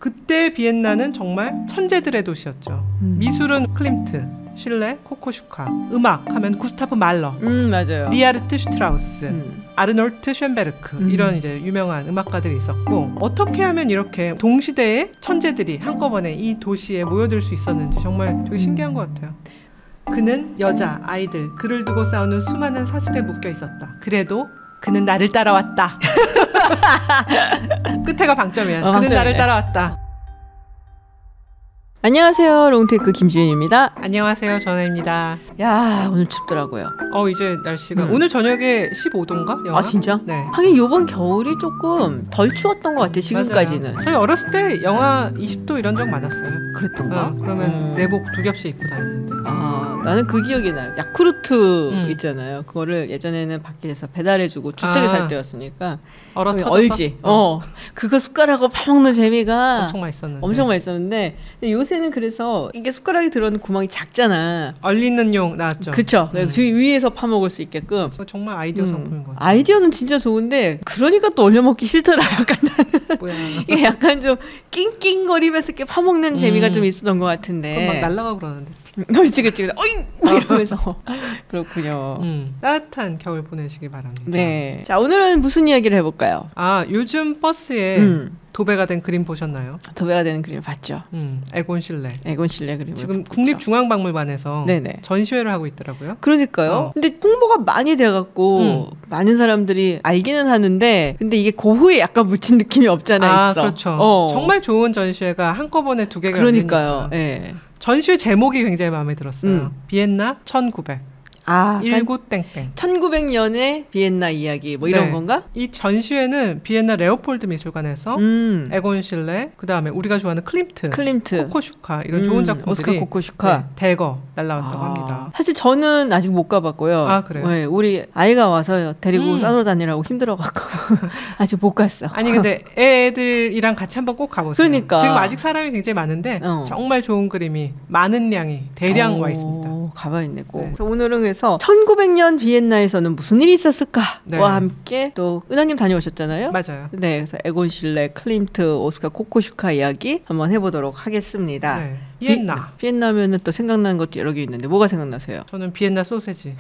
그때 비엔나는 정말 천재들의 도시였죠. 미술은 클림트, 실레, 코코슈카, 음악 하면 구스타프 말러, 맞아요. 리하르트 슈트라우스, 아르놀트 쇤베르크 이런 이제 유명한 음악가들이 있었고, 어떻게 하면 이렇게 동시대의 천재들이 한꺼번에 이 도시에 모여들 수 있었는지 정말 되게 신기한 것 같아요. 그는 여자, 아이들, 그를 두고 싸우는 수많은 사슬에 묶여 있었다. 그래도 그는 나를 따라왔다. 끝에가 방점이야. 그는 나를 따라왔다. 안녕하세요, 롱테이크 김지윤입니다. 안녕하세요, 전혜입니다. 야, 오늘 춥더라고요. 이제 날씨가 오늘 저녁에 15도인가? 영하? 아, 진짜? 네. 하긴 요번 겨울이 조금 덜 추웠던 것 같아요, 지금까지는. 맞아요. 저희 어렸을 때 영하 20도 이런 적 많았어요. 그랬던가? 그러면 내복 2겹씩 입고 다녔는데. 나는 그 기억이 나요. 야쿠르트 있잖아요. 그거를 예전에는 밖에서 배달해주고 주택에 살 때였으니까 얼어 터져서? 얼지. 그거 숟가락으로 파먹는 재미가 엄청 맛있었는데 근데 요새는 그래서 이게 숟가락이 들어오는 구멍이 작잖아. 얼리는 용 나왔죠. 그쵸. 위에서 파먹을 수 있게끔. 정말 아이디어 상품인 것 같아요. 아이디어는 진짜 좋은데 그러니까 또 얼려먹기 싫더라. 약간 나는. 뭐야. 이게 약간 좀 낑낑거리면서 이렇게 파먹는 재미가 좀 있었던 것 같은데. 그럼 막 날아가고 그러는데. 그치. 어잉! 이러면서. 그렇군요. 따뜻한 겨울 보내시기 바랍니다. 네. 자, 오늘은 무슨 이야기를 해볼까요? 요즘 버스에 도배가 된 그림 보셨나요? 도배가 되는 그림을 봤죠. 에곤 실레 그림을 지금 국립중앙박물관에서 전시회를 하고 있더라고요. 그러니까요. 근데 홍보가 많이 돼갖고 많은 사람들이 알기는 하는데 근데 이게 고흐에 약간 묻힌 느낌이 없잖아 있어. 그렇죠. 정말 좋은 전시회가 한꺼번에 두 개가 그러니까요. 예. 전시회 제목이 굉장히 마음에 들었어요. 비엔나 1900. 19땡땡. 1900년의 비엔나 이야기 뭐 이런 건가? 이 전시회는 비엔나 레오폴드 미술관에서 에곤 실레, 그 다음에 우리가 좋아하는 클림트, 코코슈카 이런 좋은 작품들이 오스카 코코슈카 대거 날라왔다고 합니다. 사실 저는 아직 못 가봤고요. 그래요? 네, 우리 아이가 와서 데리고 싸러 다니라고 힘들어갖고 아직 못 갔어. 아니 근데 애들이랑 같이 한번 꼭 가보세요. 그러니까 지금 아직 사람이 굉장히 많은데 정말 좋은 그림이 많은 양이 대량 와 있습니다. 가봐야겠네. 그래서 오늘은 그래서 1900년 비엔나에서는 무슨 일이 있었을까와 함께 또 은하님 다녀오셨잖아요. 맞아요. 네, 그래서 에곤 실레, 클림트, 오스카 코코슈카 이야기 한번 해보도록 하겠습니다. 네. 비엔나면은 또 생각나는 것도 여러 개 있는데 뭐가 생각나세요? 저는 비엔나 소세지.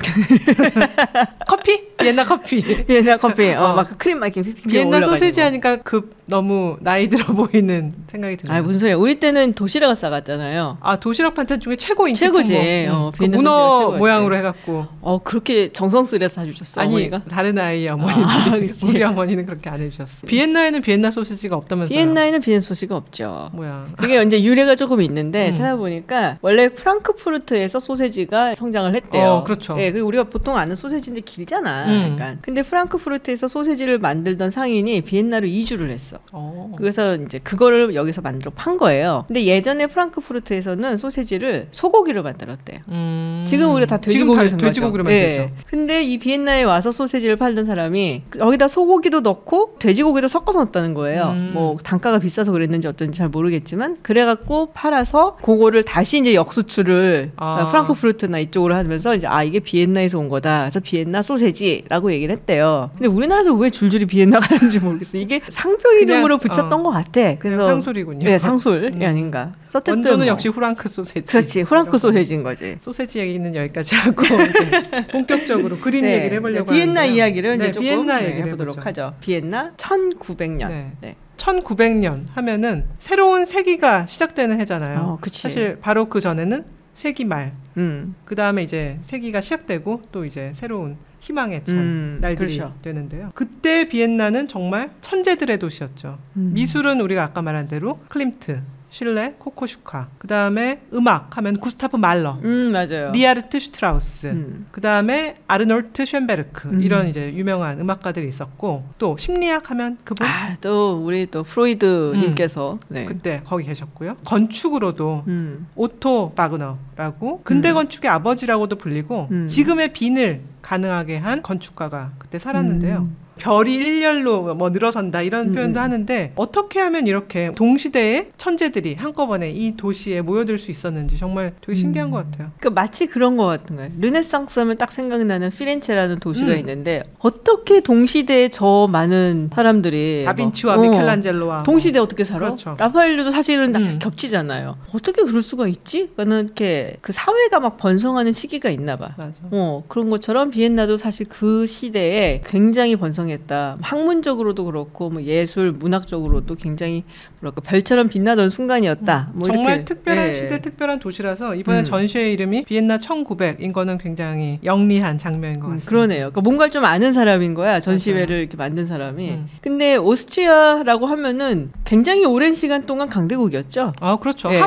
커피? 비엔나 커피. 비엔나 커피. 막 크림 막 이렇게 휘핑 비엔나 올라가지고. 소세지 하니까 너무 나이 들어 보이는 생각이 드네요. 무슨 소리야? 우리 때는 도시락을 싸갔잖아요. 도시락 반찬 중에 최고지. 그 문어 모양으로 해갖고. 그렇게 정성스레 사주셨어. 어머니가? 다른 아이 어머니들이. 우리 어머니는 그렇게 안 해주셨어요. 비엔나에는 비엔나 소시지가 없다면서요? 비엔나에는 비엔나 소시지가 없죠. 뭐야? 그게 이제 유래가 조금 있는데 찾아보니까 원래 프랑크푸르트에서 소세지가 성장을 했대요. 그렇죠. 네, 그리고 우리가 보통 아는 소세지인데 길잖아. 약간. 근데 프랑크푸르트에서 소세지를 만들던 상인이 비엔나로 이주를 했어. 그래서 이제 그거를 여기서 만들어 판 거예요. 근데 예전에 프랑크푸르트에서는 소세지를 소고기로 만들었대요. 지금 우리가 다 돼지고기로 만들죠. 근데 이 비엔나에 와서 소세지를 팔던 사람이 여기다 소고기도 넣고 돼지고기도 섞어서 넣었다는 거예요. 뭐 단가가 비싸서 그랬는지 어떤지 잘 모르겠지만 그래갖고 팔아서 그거를 다시 이제 역수출을 프랑크푸르트나 이쪽으로 하면서 이제 이게 비엔나에서 온 거다. 그래서 비엔나 소세지라고 얘기를 했대요. 근데 우리나라에서 왜 줄줄이 비엔나가 하는지 모르겠어. 이게 상표 이름으로 붙였던 것 같아. 그래서 상술이군요. 네, 상술이 아닌가. 원조는 역시 후랑크 소세지. 그렇지, 후랑크 소세지인 거지. 소세지 얘기는 여기까지 하고 이제 본격적으로 그림 얘기를 해보려고 비엔나 하는데요. 이야기를 이제 조금 비엔나 얘기를 해보도록 하죠. 비엔나 1900년. 1900년 하면은 새로운 세기가 시작되는 해잖아요. 그치. 사실 바로 그 전에는 세기 말. 그 다음에 이제 세기가 시작되고 또 이제 새로운 희망의 찬 날들이 되는데요. 그때 비엔나는 정말 천재들의 도시였죠. 미술은 우리가 아까 말한 대로 클림트, 실레, 코코슈카. 그 다음에 음악 하면 구스타프 말러, 맞아요. 리하르트 슈트라우스. 그 다음에 아르놀트 쇤베르크 이런 이제 유명한 음악가들이 있었고 또 심리학 하면 그분. 또 우리 또 프로이드님께서 그때 거기 계셨고요. 건축으로도 오토 바그너라고 근대 건축의 아버지라고도 불리고 지금의 빈을 가능하게 한 건축가가 그때 살았는데요. 별이 일렬로 뭐 늘어선다 이런 표현도 하는데 어떻게 하면 이렇게 동시대의 천재들이 한꺼번에 이 도시에 모여들 수 있었는지 정말 되게 신기한 것 같아요. 그러니까 마치 그런 것 같은 거예요. 르네상스 하면 딱 생각나는 피렌체라는 도시가 있는데 어떻게 동시대에 저 많은 사람들이 다빈치와 미켈란젤로와 동시대에 어떻게 살아? 그렇죠. 라파엘로도 사실은 겹치잖아요. 어떻게 그럴 수가 있지? 그러니까 이렇게 그 사회가 막 번성하는 시기가 있나 봐. 맞아. 그런 것처럼 비엔나도 사실 그 시대에 굉장히 번성했다. 학문적으로도 그렇고 뭐 예술, 문학적으로도 굉장히 뭐랄까 별처럼 빛나던 순간이었다. 뭐 정말 이렇게. 특별한 시대, 특별한 도시라서 이번에 전시회 이름이 비엔나 1900인 거는 굉장히 영리한 장면인 것 같습니다. 그러네요. 그러니까 뭔가를 좀 아는 사람인 거야. 전시회를 이렇게 만든 사람이. 근데 오스트리아라고 하면은 굉장히 오랜 시간 동안 강대국이었죠. 아, 그렇죠. 네.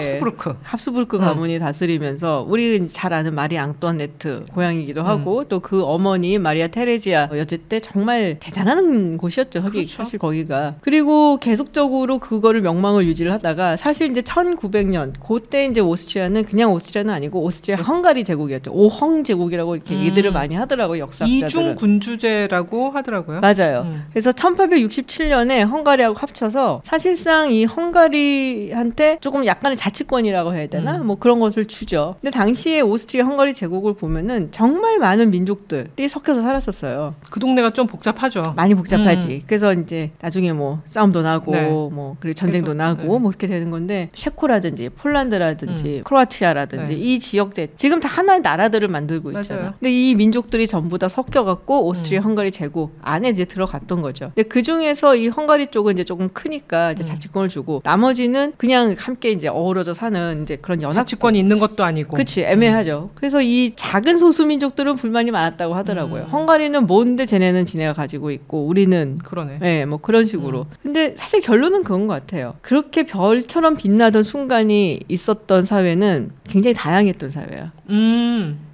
합스부르크 가문이 다스리면서 우리 잘 아는 마리 앙뚜아네트 고향이기도 하고 또 그 어머니 마리아 테레지아 여제 때 정말 대단한 곳이었죠. 그렇죠. 사실 거기가. 그리고 계속적으로 그거를 명망을 유지를 하다가 사실 이제 1900년 그때 이제 오스트리아는 그냥 오스트리아는 아니고 오스트리아 헝가리 제국이었죠. 오헝 제국이라고 이렇게 얘기들을 많이 하더라고요. 역사학자들은. 이중 군주제라고 하더라고요. 맞아요. 그래서 1867년에 헝가리하고 합쳐서 사실상 이 헝가리한테 조금 약간의 자치권이라고 해야 되나? 뭐 그런 것을 주죠. 근데 당시에 오스트리아 헝가리 제국을 보면은 정말 많은 민족들이 섞여서 살았었어요. 그 동네가 좀 복잡하죠. 많이 복잡하지. 그래서 이제 나중에 뭐 싸움도 나고 네. 뭐 그리고 전쟁도 계속, 나고 네. 뭐 그렇게 되는 건데 셰코라든지 폴란드라든지 크로아티아라든지 네. 이 지역들 지금 다 하나의 나라들을 만들고 있잖아. 맞아요. 근데 이 민족들이 전부 다 섞여갖고 오스트리아 헝가리 제국 안에 이제 들어갔던 거죠. 근데 그 중에서 이 헝가리 쪽은 이제 조금 크니까 이제 자치권을 주고 나머지는 그냥 함께 이제 어우러져 사는 이제 그런 연합 자치권이 있는 것도 아니고. 그치 애매하죠. 그래서 이 작은 소수 민족들은 불만이 많았다고 하더라고요. 헝가리는 뭔데 쟤네는 지네가 가지고 있고 우리는 그러네. 네, 뭐 그런 식으로. 근데 사실 결론은 그건 것 같아요. 그렇게 별처럼 빛나던 순간이 있었던 사회는 굉장히 다양했던 사회야.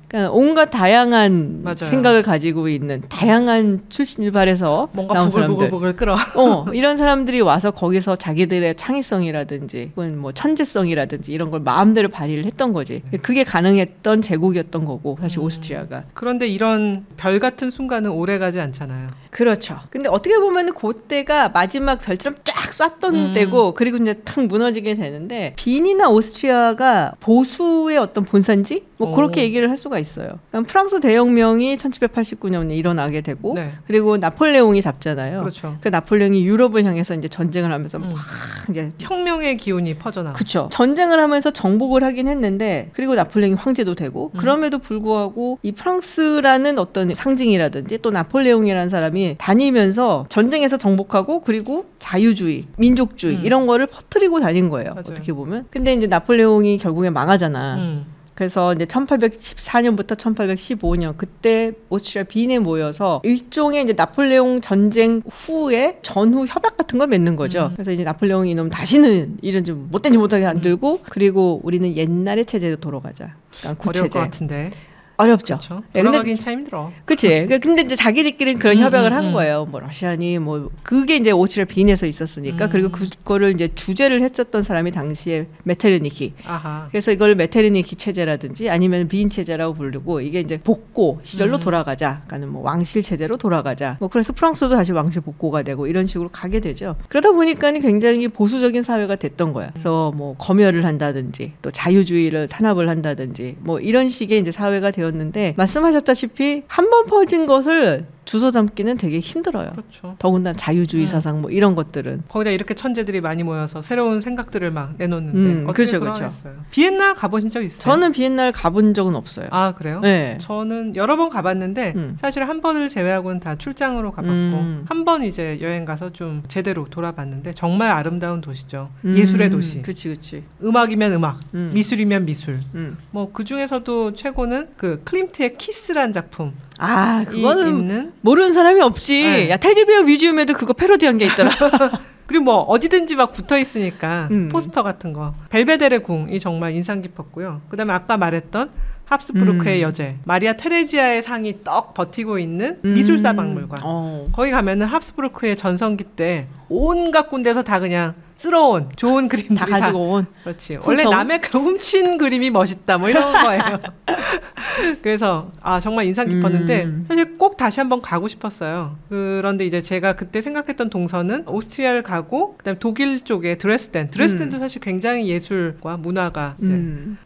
그러니까 온갖 다양한 맞아요. 생각을 가지고 있는 다양한 출발해서 뭔가 나온 사람들. 부글부글 끓어. 이런 사람들이 와서 거기서 자기들의 창의성이라든지 혹은 뭐 천재성이라든지 이런 걸 마음대로 발휘를 했던 거지. 그게 가능했던 제국이었던 거고 사실 오스트리아가. 그런데 이런 별 같은 순간은 오래가지 않잖아요. 그렇죠. 근데 어떻게 보면은 그때가 마지막 별처럼 쫙 쐈던 때고 그리고 이제 탁 무너지게 되는데 빈이나 오스트리아가 보수의 어떤 본산지? 뭐 그렇게 얘기를 할 수가 있어요. 프랑스 대혁명이 1789년에 일어나게 되고 네. 그리고 나폴레옹이 잡잖아요. 그렇죠. 그 나폴레옹이 유럽을 향해서 이제 전쟁을 하면서 막 이제 혁명의 기운이 퍼져나가. 그렇죠. 전쟁을 하면서 정복을 하긴 했는데 그리고 나폴레옹이 황제도 되고 그럼에도 불구하고 이 프랑스라는 어떤 상징이라든지 또 나폴레옹이라는 사람이 다니면서 전쟁에서 정복하고 그리고 자유주의, 민족주의 이런 거를 퍼뜨리고 다닌 거예요. 맞아요. 어떻게 보면. 근데 이제 나폴레옹이 결국에 망하잖아. 그래서 이제 1814년부터 1815년 그때 오스트리아 빈에 모여서 일종의 이제 나폴레옹 전쟁 후에 전후 협약 같은 걸 맺는 거죠. 그래서 이제 나폴레옹이 이놈 다시는 이런 좀 못된 짓 못하게 안 들고 그리고 우리는 옛날의 체제로 돌아가자. 그러니까 어려울 구체제. 것 같은데. 어렵죠. 그렇죠. 네, 돌아가긴 참 힘들어. 그치. 근데 이제 자기들끼리는 그런 협약을 한 거예요. 뭐 러시아니 뭐 그게 이제 오스트리아 빈에서 있었으니까 그리고 그거를 이제 주재를 했었던 사람이 당시에 메테르니키. 아하. 그래서 이걸 메테르니키 체제라든지 아니면 빈 체제라고 부르고 이게 이제 복고 시절로 돌아가자. 그러니까 뭐 왕실 체제로 돌아가자. 뭐 그래서 프랑스도 다시 왕실 복고가 되고 이런 식으로 가게 되죠. 그러다 보니까 굉장히 보수적인 사회가 됐던 거야. 그래서 뭐 검열을 한다든지 또 자유주의를 탄압을 한다든지 뭐 이런 식의 이제 사회가 되었는데 말씀하셨다시피 한 번 퍼진 것을 주워 담기는 되게 힘들어요. 그렇죠. 더군다나 자유주의 사상 뭐 이런 것들은. 거기다 이렇게 천재들이 많이 모여서 새로운 생각들을 막 내놓는데 어떻게 그렇죠, 그러겠어요. 비엔나 가보신 적 있어요? 저는 비엔나를 가본 적은 없어요. 아, 그래요? 네. 저는 여러 번 가봤는데 사실 한 번을 제외하고는 다 출장으로 가봤고 한 번 이제 여행 가서 좀 제대로 돌아봤는데 정말 아름다운 도시죠. 예술의 도시. 그치. 음악이면 음악, 미술이면 미술. 뭐 그 중에서도 최고는 그 클림트의 키스란 작품. 아, 그거는 있는 모르는 사람이 없지. 네. 야, 테디베어 뮤지엄에도 그거 패러디한 게 있더라. 그리고 뭐 어디든지 막 붙어 있으니까 포스터 같은 거. 벨베데레 궁이 정말 인상 깊었고요. 그다음에 아까 말했던 합스부르크의 여제 마리아 테레지아의 상이 떡 버티고 있는 미술사 박물관. 거기 가면은 합스부르크의 전성기 때 온갖 군데서 다 그냥 쓸어온 좋은 그림들이 다 가지고 온. 그렇지. 원래 남의 그 훔친 그림이 멋있다 뭐 이런 거예요. 그래서 정말 인상 깊었는데 사실 꼭 다시 한번 가고 싶었어요. 그런데 이제 제가 그때 생각했던 동선은 오스트리아를 가고 그다음에 독일 쪽에 드레스덴도 사실 굉장히 예술과 문화가 이제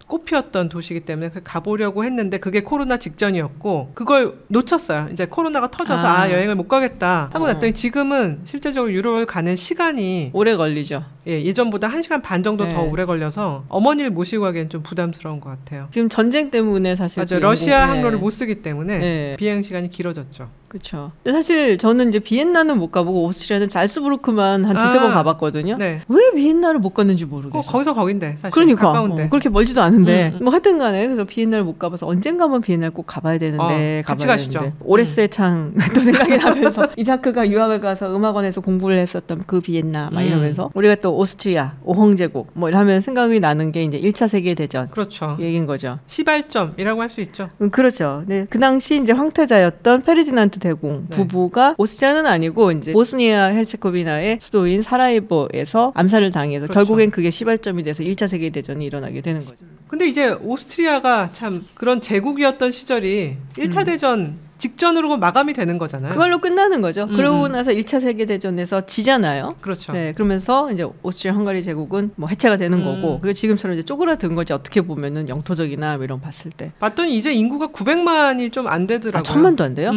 꽃피었던 도시이기 때문에 가보려고 했는데 그게 코로나 직전이었고 그걸 놓쳤어요. 이제 코로나가 터져서 여행을 못 가겠다 하고 났더니 지금은 실제적으로 유럽을 가는 시간이 오래 걸리죠. 예전보다 1시간 반 정도 더 오래 걸려서 어머니를 모시고 가기엔 좀 부담스러운 것 같아요. 지금 전쟁 때문에 사실 맞아요. 러시아 항로를 못 쓰기 때문에 비행 시간이 길어졌죠. 그렇죠. 근데 사실 저는 이제 비엔나는 못 가보고 오스트리아는 잘스부르크만 한 두세 번 가봤거든요. 네. 왜 비엔나를 못 갔는지 모르겠어요. 거기서 거긴데 사실. 그러니까 가까운데. 그렇게 멀지도 않은데 뭐 하여튼간에 그래서 비엔나를 못 가봐서 언젠가 한번 비엔나를 꼭 가봐야 되는데 같이 가시죠. 오레스의 창 또 생각이 나면서 이자크가 유학을 가서 음악원에서 공부를 했었던 그 비엔나 막 이러면서 우리가 또 오스트리아 5홍제국 뭐 이러면 생각이 나는 게 이제 1차 세계대전 그렇죠. 얘기인 거죠. 시발점이라고 할 수 있죠. 그렇죠. 네, 그 당시 이제 황태자였던 페르디난트 대공 부부가 오스트리아는 아니고 이제 보스니아 헤르체고비나의 수도인 사라예보에서 암살을 당해서 결국엔 그게 시발점이 돼서 1차 세계대전이 일어나게 되는 거죠. 근데 이제 오스트리아가 참 그런 제국이었던 시절이 1차 대전 직전으로 마감이 되는 거잖아요. 그걸로 끝나는 거죠. 그러고 나서 1차 세계대전에서 지잖아요. 그렇죠. 네, 그러면서 이제 오스트리아 헝가리 제국은 뭐 해체가 되는 거고, 그리고 지금처럼 이제 쪼그라든 거지 어떻게 보면은 영토적이나 뭐 이런 거 봤을 때. 봤더니 이제 인구가 900만이 좀 안 되더라고요. 1000만도 안 돼요?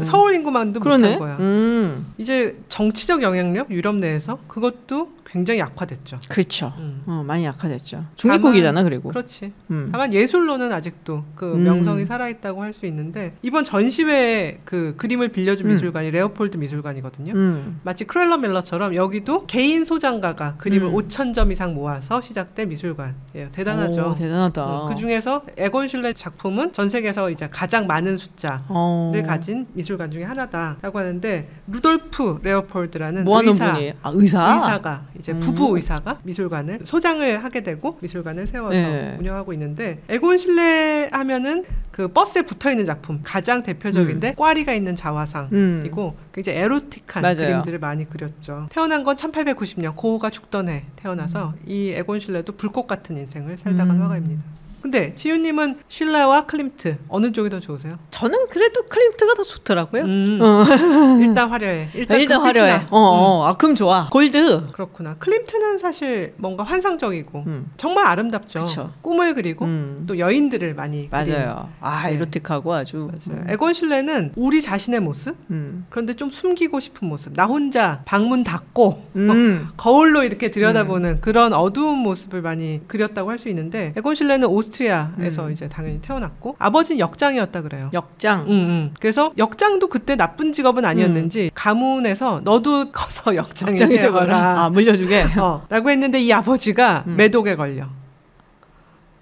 서울 인구만도 못한 거야. 이제 정치적 영향력 유럽 내에서 그것도 굉장히 약화됐죠. 그렇죠. 많이 약화됐죠. 중립국이잖아. 그리고. 그렇지. 다만 예술로는 아직도 그 명성이 살아있다고 할 수 있는데 이번 전시회에 그 그림을 빌려준 미술관이 레오폴드 미술관이거든요. 마치 크루엘러 밀러처럼 여기도 개인 소장가가 그림을 5,000점 이상 모아서 시작된 미술관이에요. 대단하죠. 오, 대단하다. 그 중에서 에곤 슐레 작품은 전 세계에서 이제 가장 많은 숫자를 가진 미술관 중에 하나다라고 하는데 루돌프 레오폴드라는 의사가 이제 부부 의사가 미술관을 소장을 하게 되고 미술관을 세워서 운영하고 있는데 에곤 슐레 하면은 그 버스에 붙어있는 작품 가장 대표적인데 꽈리가 있는 자화상이고 굉장히 에로틱한 그림들을 많이 그렸죠. 태어난 건 1890년 고우가 죽던 해 태어나서 이 에곤 슐레도 불꽃 같은 인생을 살다간 화가입니다. 근데 지윤님은 슐레와 클림트 어느 쪽이 더 좋으세요? 저는 그래도 클림트가 더 좋더라고요. 일단 화려해. 일단 화려해. 금 좋아. 골드. 그렇구나. 클림트는 사실 뭔가 환상적이고 정말 아름답죠. 그쵸. 꿈을 그리고 또 여인들을 많이 맞아요. 에로틱하고 아주. 맞아요. 에곤 슐레는 우리 자신의 모습 그런데 좀 숨기고 싶은 모습. 나 혼자 방문 닫고 거울로 이렇게 들여다보는 그런 어두운 모습을 많이 그렸다고 할 수 있는데 에곤 슐레는 오스트리아에서 이제 당연히 태어났고 아버지는 역장이었다 그래요. 역장. 그래서 역장도 그때 나쁜 직업은 아니었는지 가문에서 너도 커서 역장이 되어라. 물려주게. 라고 했는데 이 아버지가 매독에 걸려.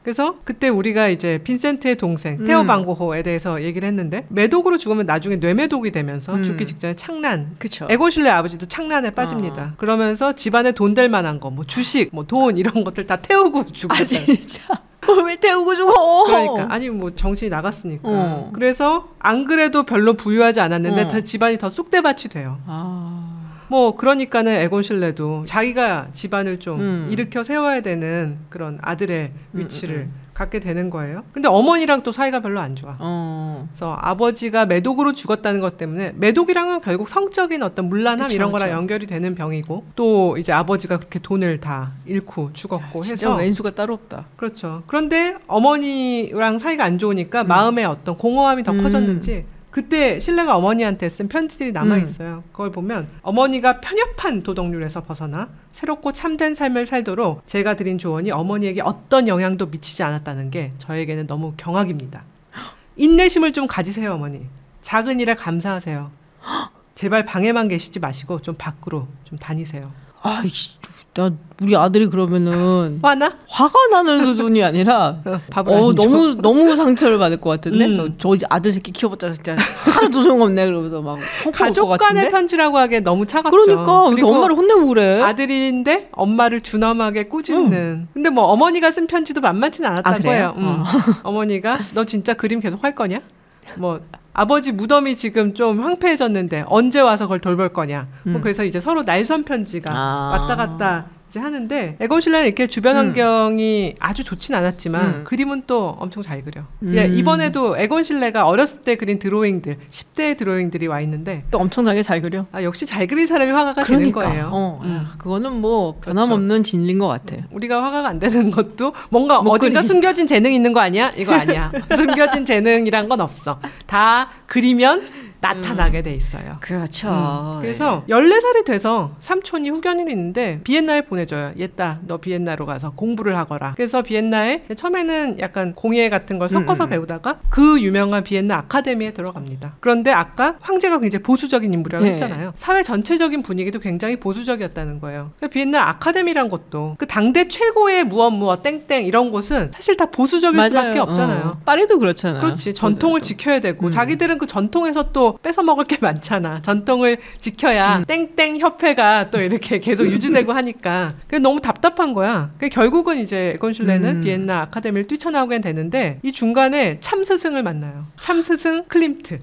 그래서 그때 우리가 이제 빈센트의 동생 테오 반 고흐에 대해서 얘기를 했는데 매독으로 죽으면 나중에 뇌매독이 되면서 죽기 직전에 창란. 그쵸. 에곤 슐레 아버지도 창란에 빠집니다. 그러면서 집안에 돈 될 만한 거, 뭐 주식, 뭐 돈 이런 것들 다 태우고 죽었어요. 진짜. 왜 태우고 죽어? 그러니까 아니 뭐 정신이 나갔으니까. 그래서 안 그래도 별로 부유하지 않았는데 집안이 더 쑥대밭이 돼요. 뭐 그러니까는 에곤 슐레도 자기가 집안을 좀 일으켜 세워야 되는 그런 아들의 위치를 갖게 되는 거예요. 근데 어머니랑 또 사이가 별로 안 좋아. 그래서 아버지가 매독으로 죽었다는 것 때문에 매독이랑은 결국 성적인 어떤 문란함 이런 거랑 연결이 되는 병이고 또 이제 아버지가 그렇게 돈을 다 잃고 죽었고 해서 진짜 왼수가 따로 없다. 그렇죠. 그런데 어머니랑 사이가 안 좋으니까 마음의 어떤 공허함이 더 커졌는지 그때 신뢰가 어머니한테 쓴 편지들이 남아있어요. 그걸 보면 어머니가 편협한 도덕률에서 벗어나 새롭고 참된 삶을 살도록 제가 드린 조언이 어머니에게 어떤 영향도 미치지 않았다는 게 저에게는 너무 경악입니다. 인내심을 좀 가지세요 어머니. 작은 일에 감사하세요. 제발 방에만 계시지 마시고 좀 밖으로 좀 다니세요. 우리 아들이 그러면은 화나? 화가 나는 수준이 아니라 너무 상처를 받을 것 같은데 저 아들 새끼 키워봤자 진짜 하나도 소용없네 그러면서 막 가족 간의 편지라고 하기에 너무 차갑죠. 그러니까 그리고 엄마를 혼내고 그래. 아들인데 엄마를 준엄하게 꾸짖는. 근데 뭐 어머니가 쓴 편지도 만만치는 않았다고 해요. 어머니가 너 진짜 그림 계속 할 거냐? 뭐 아버지 무덤이 지금 좀 황폐해졌는데 언제 와서 그걸 돌볼 거냐. 뭐 그래서 이제 서로 날선 편지가 왔다 갔다 하는데 에건 실레는 이렇게 주변 환경이 아주 좋진 않았지만 그림은 또 엄청 잘 그려. 예, 이번에도 에건 실레가 어렸을 때 그린 드로잉들 10대의 드로잉들이 와 있는데 또 엄청나게 잘 그려. 역시 잘 그린 사람이 화가가 되는 거예요. 그거는 뭐 변함없는 그렇죠. 진리인 것 같아. 우리가 화가가 안 되는 것도 뭔가 어딘가 숨겨진 재능이 있는 거 아니야? 이거 아니야. 숨겨진 재능이란 건 없어. 다 그리면 나타나게 돼 있어요. 그렇죠. 그래서 14살이 돼서 삼촌이 후견인이 있는데 비엔나에 보내줘요. 얘따 너 비엔나로 가서 공부를 하거라. 그래서 비엔나에 처음에는 약간 공예 같은 걸 섞어서 배우다가 그 유명한 비엔나 아카데미에 들어갑니다. 그런데 아까 황제가 굉장히 보수적인 인물이라고 했잖아요. 사회 전체적인 분위기도 굉장히 보수적이었다는 거예요. 비엔나 아카데미란 것도 그 당대 최고의 무엇 땡땡 이런 곳은 사실 다 보수적일 맞아요. 수밖에 없잖아요. 파리도 그렇잖아요. 그렇지. 전통을 지켜야 되고 자기들은 그 전통에서 또 뺏어 먹을 게 많잖아. 전통을 지켜야 땡땡 협회가 또 이렇게 계속 유지되고 하니까. 그래서 너무 답답한 거야. 결국은 이제 에건 실레는 비엔나 아카데미를 뛰쳐나오게 되는데 이 중간에 참 스승을 만나요. 참 스승 클림트.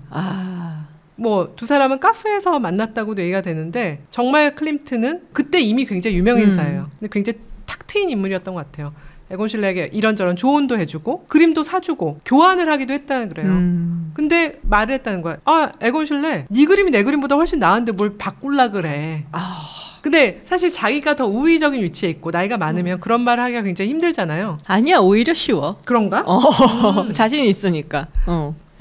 뭐 두 사람은 카페에서 만났다고도 얘기가 되는데 정말 클림트는 그때 이미 굉장히 유명 인사예요. 근데 굉장히 탁 트인 인물이었던 것 같아요. 에건 실레에게 이런저런 조언도 해주고 그림도 사주고 교환을 하기도 했다는 그래요. 근데 말을 했다는 거야. 에건 실레 네 그림이 내 그림보다 훨씬 나은데 뭘 바꿀라 그래. 근데 사실 자기가 더 우위적인 위치에 있고 나이가 많으면 그런 말을 하기가 굉장히 힘들잖아요. 아니야, 오히려 쉬워. 그런가? 자신이 있으니까.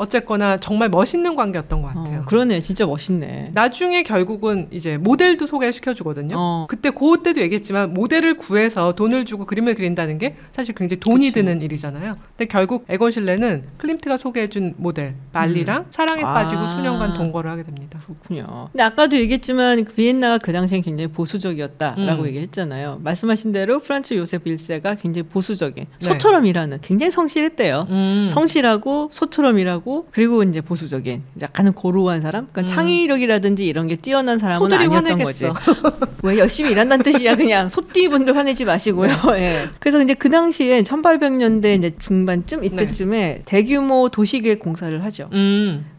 어쨌거나 정말 멋있는 관계였던 것 같아요. 그러네. 진짜 멋있네. 나중에 결국은 이제 모델도 소개시켜주거든요. 그때 그때도 얘기했지만 모델을 구해서 돈을 주고 그림을 그린다는 게 사실 굉장히 돈이 드는 일이잖아요. 근데 결국 에건 실레는 클림트가 소개해준 모델 말리랑 사랑에 빠지고 수년간 동거를 하게 됩니다. 그렇군요. 근데 아까도 얘기했지만 비엔나가 그 당시엔 굉장히 보수적이었다라고 얘기했잖아요. 말씀하신 대로 프란츠 요셉 1세가 굉장히 보수적인 소처럼 일하는 굉장히 성실했대요. 성실하고 소처럼 일하고 그리고 이제 보수적인 약간은 고루한 사람, 그러니까 창의력이라든지 이런 게 뛰어난 사람은 아니었던 화내겠어. 거지. 왜 열심히 일한다는 뜻이야. 그냥 소띠분들 화내지 마시고요. 예. 그래서 이제 그 당시에 1800년대 이제 중반쯤 이때쯤에 대규모 도시계획 공사를 하죠.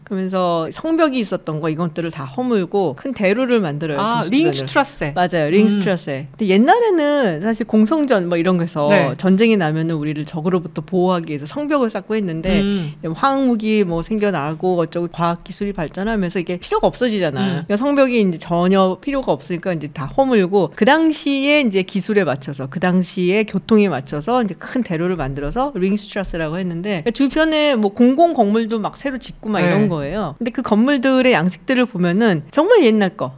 그러면서 성벽이 있었던 거 이것들을 다 허물고 큰 대로를 만들어요. 링슈트라세. 맞아요. 링슈트라세. 근데 옛날에는 사실 공성전 뭐 이런 거에서 전쟁이 나면은 우리를 적으로부터 보호하기 위해서 성벽을 쌓고 했는데 화학무기 뭐 생겨나고 어쩌고 과학기술이 발전하면서 이게 필요가 없어지잖아요. 그러니까 성벽이 이제 전혀 필요가 없으니까 이제 다 허물고 그 당시에 이제 기술에 맞춰서 그 당시에 교통에 맞춰서 이제 큰 대로를 만들어서 링슈트라세라고 했는데 주변에 뭐 공공 건물도 막 새로 짓고 막 이런 거 예요. 근데 그 건물들의 양식들을 보면은 정말 옛날 거,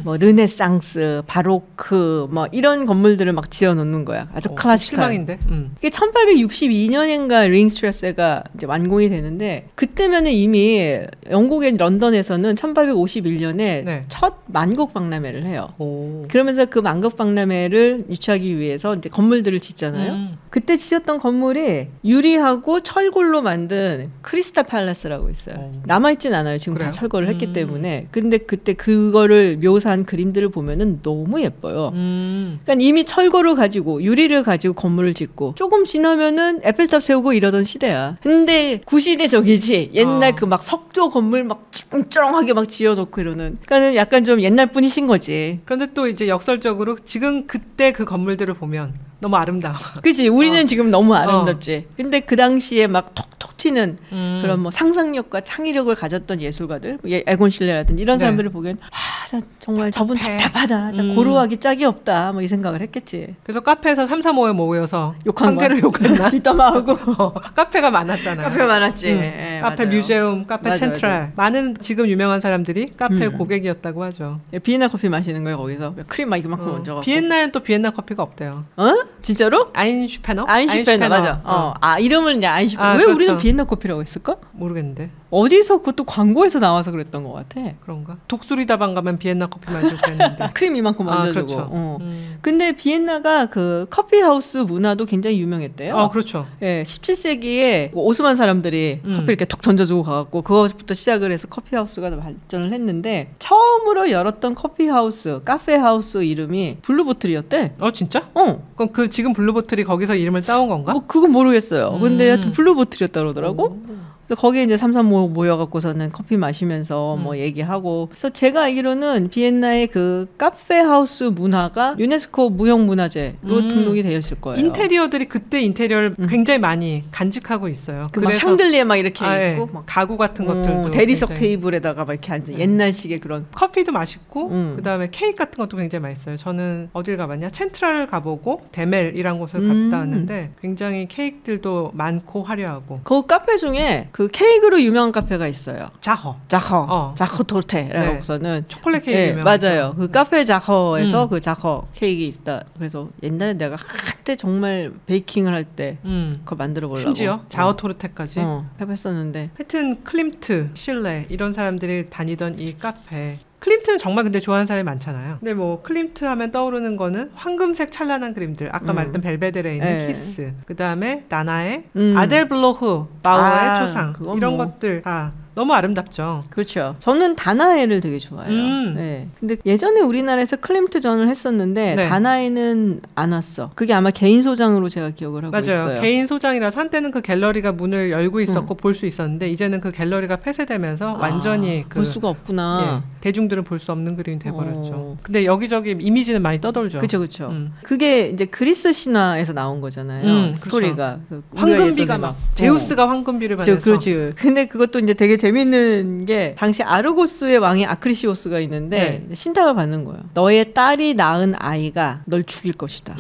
뭐 르네상스, 바로크, 뭐 이런 건물들을 막 지어놓는 거야. 아주 클래식한. 실망인데. 이게 1862년인가 링슈트라세가 이제 완공이 되는데 그때면은 이미 영국의 런던에서는 1851년에 첫 만국 박람회를 해요. 그러면서 그 만국 박람회를 유치하기 위해서 이제 건물들을 짓잖아요. 그때 지었던 건물이 유리하고 철골로 만든 크리스탈 팔라스라고 있어요. 남아있진 않아요. 지금 그래요? 다 철거를 했기 때문에. 근데 그때 그거를 묘사한 그림들을 보면은 너무 예뻐요. 그러니까 이미 철거를 가지고 유리를 가지고 건물을 짓고 조금 지나면은 에펠탑 세우고 이러던 시대야. 근데 구시대적이지. 옛날 그 막 석조 건물 막 쩌렁하게 막 지어놓고 이러는. 그러니까는 약간 좀 옛날 분이신 거지. 그런데 또 이제 역설적으로 지금 그때 그 건물들을 보면 너무 아름다워. 그치. 우리는 지금 너무 아름답지. 근데 그 당시에 막 톡톡 튀는 그런 뭐 상상력과 창의력을 가졌던 예술가들, 에곤 실레라든지 이런 사람들을 보기엔 정말 저분 답답하다. 고루하기 짝이 없다. 뭐 이 생각을 했겠지. 그래서 카페에서 3, 4, 5에 모여서 황제를 욕했나? 뒷담화하고. 카페가 많았잖아요. 카페가 많았지. 카페 맞아요. 뮤제움, 카페 센트럴. 많은 지금 유명한 사람들이 카페 고객이었다고 하죠. 비엔나 커피 마시는 거예요 거기서. 크림 막 이만큼 얹어갖고. 비엔나엔 또 비엔나 커피가 없대요. 진짜로? 아인슈페너? 아인슈페너 맞아. 이름을 이제 아인슈페너. 왜 그렇죠. 우리는 비엔나 커피라고 했을까? 모르겠는데. 어디서 그것도 광고에서 나와서 그랬던 것 같아. 그런가? 독수리다방 가면 비엔나 커피 마시고 그랬는데. 크림 이만큼 얹어주고. 그렇죠. 근데 비엔나가 그 커피하우스 문화도 굉장히 유명했대요. 그렇죠. 예, 17세기에 오스만 사람들이 커피 이렇게 톡 던져주고 가갖고 그것부터 시작을 해서 커피하우스가 발전을 했는데 처음으로 열었던 커피하우스, 카페하우스 이름이 블루보틀이었대. 진짜? 그럼 그 지금 블루보틀이 거기서 이름을 따온 건가? 뭐 그건 모르겠어요. 근데 하여튼 블루보틀이었다 그러더라고. 거기에 이제 삼삼오오 모여갖고서는 커피 마시면서 뭐 얘기하고. 그래서 제가 알기로는 비엔나의 그 카페 하우스 문화가 유네스코 무형문화재로 등록이 되어 있을 거예요. 인테리어들이 그때 인테리어를 굉장히 많이 간직하고 있어요. 그 막 샹들리에 막 이렇게 예. 있고 막 가구 같은 것들도 대리석 굉장히. 테이블에다가 막 이렇게 앉아 옛날식의 그런 커피도 맛있고 그다음에 케이크 같은 것도 굉장히 맛있어요. 저는 어딜 가봤냐? 챈트랄 가보고 데멜이란 곳을 갔다 왔는데 굉장히 케이크들도 많고 화려하고. 그 카페 중에 그 케이크로 유명한 카페가 있어요. 자허 자허 토르테라고서는 초콜릿 케이크 네, 유명하죠. 맞아요. 그 카페 자허에서 그 자허 케이크 있다. 그래서 옛날에 내가 한때 정말 베이킹을 할 때 그걸 만들어 보려고 심지어 자허 토르테까지 해봤었는데. 하여튼 클림트, 실레 이런 사람들이 다니던 이 카페. 클림트는 정말 근데 좋아하는 사람이 많잖아요. 근데 뭐 클림트 하면 떠오르는 거는 황금색 찬란한 그림들. 아까 말했던 벨베데레에 있는 키스. 그다음에 나나의 아델블로흐 바우어의 초상. 이런 것들 다 너무 아름답죠. 그렇죠. 저는 다나에를 되게 좋아해요. 네. 근데 예전에 우리나라에서 클림트전을 했었는데 네. 다나에는 안 왔어. 그게 아마 개인 소장으로 제가 기억을 하고 맞아요. 있어요. 개인 소장이라서 한때는 그 갤러리가 문을 열고 있었고 볼 수 있었는데 이제는 그 갤러리가 폐쇄되면서 완전히 볼 수가 없구나. 예, 대중들은 볼 수 없는 그림이 돼버렸죠. 근데 여기저기 이미지는 많이 떠돌죠. 그렇죠. 그게 이제 그리스 신화에서 나온 거잖아요. 스토리가. 그렇죠. 황금비가 막 제우스가 황금비를 받아서. 그렇지. 근데 그것도 이제 되게 재밌는 게 당시 아르고스의 왕이 아크리시오스가 있는데 신탁을 받는 거예요. 너의 딸이 낳은 아이가 널 죽일 것이다.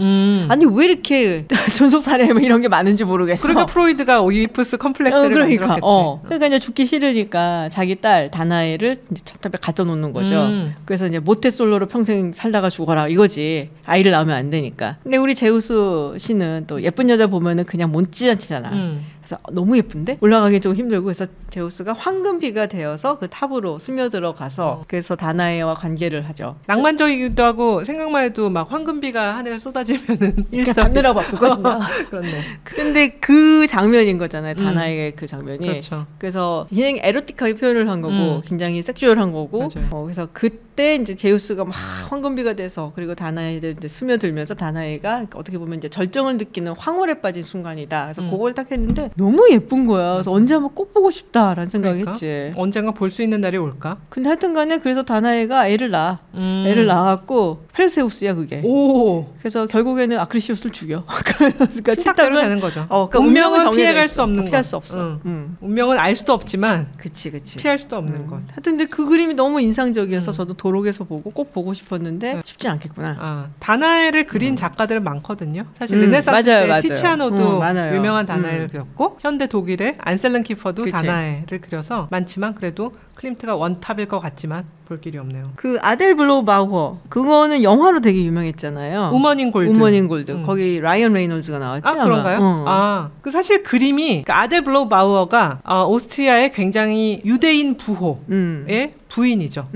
아니 왜 이렇게 존속살해 이런 게 많은지 모르겠어. 그러니까 프로이드가 오이디푸스 컴플렉스를 만들었겠지. 그러니까 이제 죽기 싫으니까 자기 딸 다나에를 이제 첩탑에 갖다 놓는 거죠. 그래서 이제 모태솔로로 평생 살다가 죽어라 이거지. 아이를 낳으면 안 되니까. 근데 우리 제우스 씨는 또 예쁜 여자 보면은 그냥 못지않지잖아. 그래서 너무 예쁜데 올라가기 좀 힘들고 그래서 제우스가 황금비가 되어서 그 탑으로 스며들어 가서 그래서 다나에와 관계를 하죠. 낭만적이기도 하고 생각만 해도 막 황금비가 하늘에 쏟아지면은 담느라고 바쁘거든요. 그렇네. 근데 그 장면인 거잖아요. 다나에의 그 장면이. 그렇죠. 그래서 굉장히 에로틱하게 표현을 한 거고 굉장히 섹슈얼한 거고. 그래서 그때 이제 제우스가 막 황금비가 돼서 그리고 다나에를 이제 스며들면서 다나에가 어떻게 보면 이제 절정을 느끼는 황홀에 빠진 순간이다. 그래서 그걸 딱 했는데 너무 예쁜 거야. 그래서 언제 한번 꼭 보고 싶다라는 생각을 했지. 언젠가 볼 수 있는 날이 올까? 근데 하여튼간에 그래서 다나에가 애를 낳아. 애를 낳았고 페르세우스야 그게. 오. 그래서 결국에는 아크리시오스를 죽여. 그러니까 침탁대로 되는 거죠. 그러니까 운명은 피해갈 수 없는 것. 피할 수 없어. 운명은 알 수도 없지만 그치. 피할 수도 없는 것. 하여튼 근데 그 그림이 너무 인상적이어서 저도 도록에서 보고 꼭 보고 싶었는데 쉽지 않겠구나. 다나에를 그린 작가들은 많거든요. 사실 르네상스 때 티치아노도 유명한 다나에를 그렸고 현대 독일의 안셀른 키퍼도 다나에를 그려서 많지만 그래도 클림트가 원탑일 것 같지만 볼 길이 없네요. 그 아델 블로바우어 그거는 영화로 되게 유명했잖아요. 우먼 인 골드. 거기 라이언 레이놀즈가 나왔지. 아 그런가요? 그 사실 그림이 그 아델 블로바우어가 오스트리아의 굉장히 유대인 부호의 부인이죠.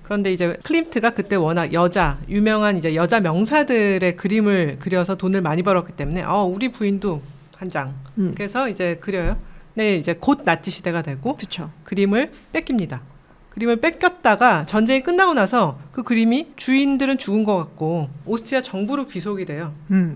그런데 이제 클림트가 그때 워낙 유명한 이제 여자 명사들의 그림을 그려서 돈을 많이 벌었기 때문에 우리 부인도 한 장. 그래서 이제 그려요. 네, 이제 곧 나치 시대가 되고 그쵸. 그림을 뺏깁니다. 그림을 뺏겼다가 전쟁이 끝나고 나서 그 그림이 주인들은 죽은 것 같고 오스트리아 정부로 귀속이 돼요.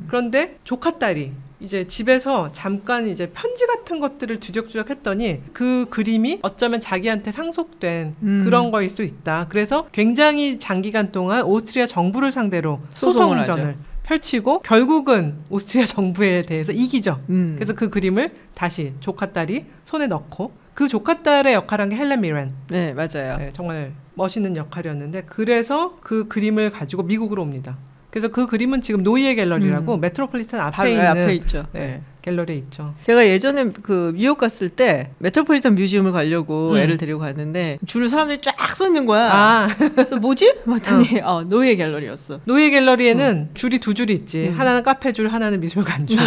그런데 조카딸이 이제 집에서 잠깐 이제 편지 같은 것들을 주적주적 했더니 그 그림이 어쩌면 자기한테 상속된 그런 거일 수 있다. 그래서 굉장히 장기간 동안 오스트리아 정부를 상대로 소송전을 펼치고 결국은 오스트리아 정부에 대해서 이기죠. 그래서 그 그림을 다시 조카딸이 손에 넣고 그 조카딸의 역할한 게 헬렌 미렌. 네, 맞아요. 네, 정말 멋있는 역할이었는데 그래서 그 그림을 가지고 미국으로 옵니다. 그래서 그 그림은 지금 노이에 갤러리라고 메트로폴리탄 앞에 있는 앞에 있죠. 네, 갤러리에 있죠. 제가 예전에 그 뉴욕 갔을 때 메트로폴리탄 뮤지엄을 가려고 애를 데리고 갔는데 줄을 사람들이 쫙 서 있는 거야. 그래서 뭐지? 봤더니 노이에 갤러리였어. 노이에 갤러리에는 줄이 두 줄이 있지. 하나는 카페 줄, 하나는 미술관 줄.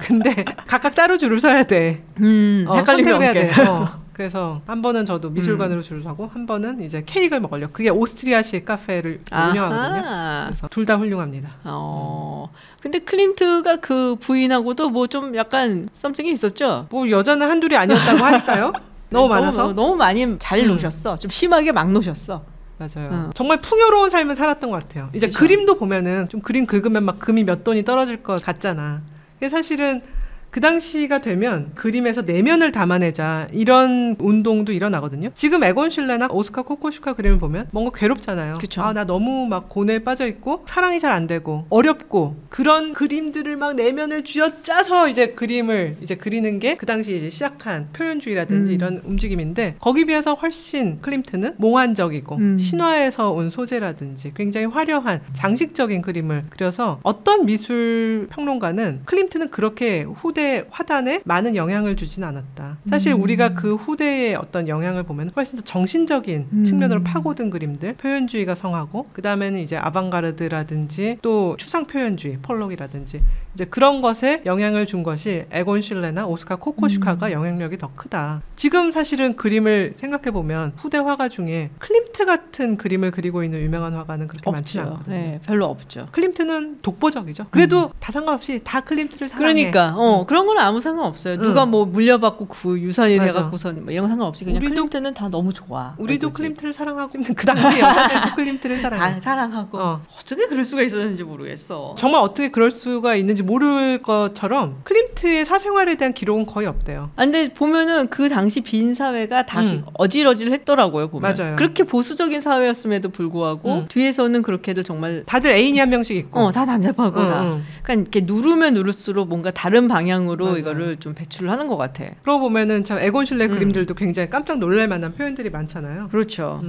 근데 각각 따로 줄을 서야 돼. 선택을 해야 돼. 그래서 한 번은 저도 미술관으로 줄을 서고 한 번은 이제 케이크를 먹으려고. 그게 오스트리아식 카페를 운영하거든요. 그래서 둘 다 훌륭합니다. 근데 클림트가 그 부인하고도 뭐 좀 약간 썸씽이 있었죠? 뭐 여자는 한둘이 아니었다고 하니까요. 너무 많아서. 너무 많이 잘 노셨어. 좀 심하게 막 노셨어. 맞아요. 정말 풍요로운 삶을 살았던 것 같아요. 이제 그림도 보면은 좀 그림 긁으면 막 금이 몇 돈이 떨어질 것 같잖아. 근데 사실은 그 당시가 되면 그림에서 내면을 담아내자 이런 운동도 일어나거든요. 지금 에곤 실레나 오스카 코코슈카 그림을 보면 뭔가 괴롭잖아요. 그쵸. 아, 나 너무 막 고뇌에 빠져 있고 사랑이 잘 안 되고 어렵고 그런 그림들을 막 내면을 쥐어짜서 이제 그림을 이제 그리는 게 그 당시 이제 시작한 표현주의라든지 이런 움직임인데 거기 비해서 훨씬 클림트는 몽환적이고 신화에서 온 소재라든지 굉장히 화려한 장식적인 그림을 그려서 어떤 미술 평론가는 클림트는 그렇게 후대 화단에 많은 영향을 주진 않았다. 사실 우리가 그 후대의 어떤 영향을 보면 훨씬 더 정신적인 측면으로 파고든 그림들, 표현주의가 성하고 그 다음에는 이제 아방가르드라든지 또 추상 표현주의, 폴록이라든지 이제 그런 것에 영향을 준 것이 에곤 실레나 오스카 코코슈카가 영향력이 더 크다. 지금 사실은 그림을 생각해보면 후대 화가 중에 클림트 같은 그림을 그리고 있는 유명한 화가는 그렇게 많지 않거든요. 네, 별로 없죠. 클림트는 독보적이죠. 그래도 다 상관없이 다 클림트를 사랑해. 그러니까 그런 건 아무 상관없어요. 누가 뭐 물려받고 그 유산이 돼갖고선 뭐 이런 거 상관없이 그냥 클림트는 다 너무 좋아. 우리도 클림트를 사랑하고 있는 그 당시 여자들도 클림트를 사랑해. 다 사랑하고 어떻게 그럴 수가 있었는지 모르겠어. 정말 어떻게 그럴 수가 있는지 모를 것처럼 클림트의 사생활에 대한 기록은 거의 없대요. 근데 보면은 그 당시 빈 사회가 다 어질어질했더라고요. 보면. 맞아요. 그렇게 보수적인 사회였음에도 불구하고 뒤에서는 그렇게들 정말 다들 애인이 한 명씩 있고 다 난잡하고 다. 그러니까 이렇게 누르면 누를수록 뭔가 다른 방향으로 맞아요. 이거를 좀 배출을 하는 것 같아. 그러고 보면은 참 에곤 실레 그림들도 굉장히 깜짝 놀랄 만한 표현들이 많잖아요. 그렇죠.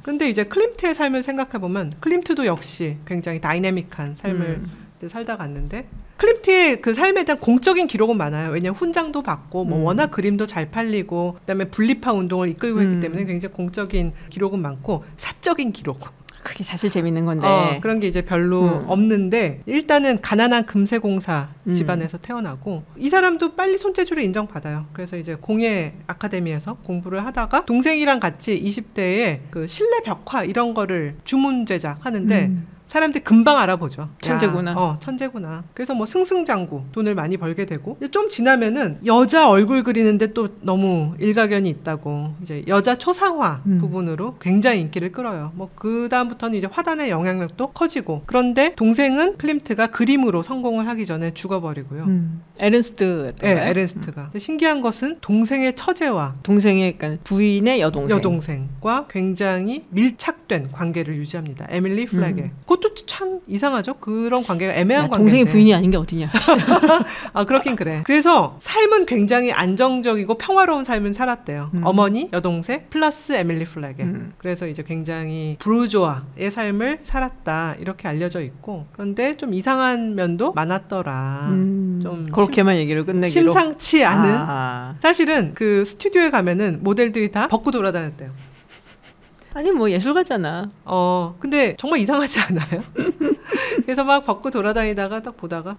그런데 이제 클림트의 삶을 생각해보면 클림트도 역시 굉장히 다이내믹한 삶을 살다 갔는데 클림트의 그 삶에 대한 공적인 기록은 많아요. 왜냐하면 훈장도 받고 뭐 워낙 그림도 잘 팔리고 그다음에 분리파 운동을 이끌고 있기 때문에 굉장히 공적인 기록은 많고 사적인 기록 그게 사실 재밌는 건데 그런 게 이제 별로 없는데 일단은 가난한 금세공사 집안에서 태어나고 이 사람도 빨리 손재주를 인정받아요. 그래서 이제 공예 아카데미에서 공부를 하다가 동생이랑 같이 20대에 그 실내 벽화 이런 거를 주문 제작하는데 사람들이 금방 알아보죠. 천재구나. 천재구나. 그래서 뭐 승승장구 돈을 많이 벌게 되고 좀 지나면은 여자 얼굴 그리는데 또 너무 일가견이 있다고 이제 여자 초상화 부분으로 굉장히 인기를 끌어요. 뭐 그 다음부터는 이제 화단의 영향력도 커지고 그런데 동생은 클림트가 그림으로 성공을 하기 전에 죽어버리고요. 에른스트였던가요? 네, 에른스트가. 근데 신기한 것은 동생의 처제와 동생의 그러니까 부인의 여동생과 굉장히 밀착된 관계를 유지합니다. 에밀리 플래게. 그것도 참 이상하죠. 그런 관계가 애매한 관계인데. 동생이 부인이 아닌 게 어디냐. 그렇긴 그래. 그래서 삶은 굉장히 안정적이고 평화로운 삶을 살았대요. 어머니, 여동생 플러스 에밀리 플래게. 그래서 이제 굉장히 부르주아의 삶을 살았다 이렇게 알려져 있고 그런데 좀 이상한 면도 많았더라. 좀 그렇게만 얘기를 끝내기로. 심상치 않은. 사실은 그 스튜디오에 가면은 모델들이 다 벗고 돌아다녔대요. 아니 뭐 예술가잖아. 근데 정말 이상하지 않아요? 그래서 막 벗고 돌아다니다가 딱 보다가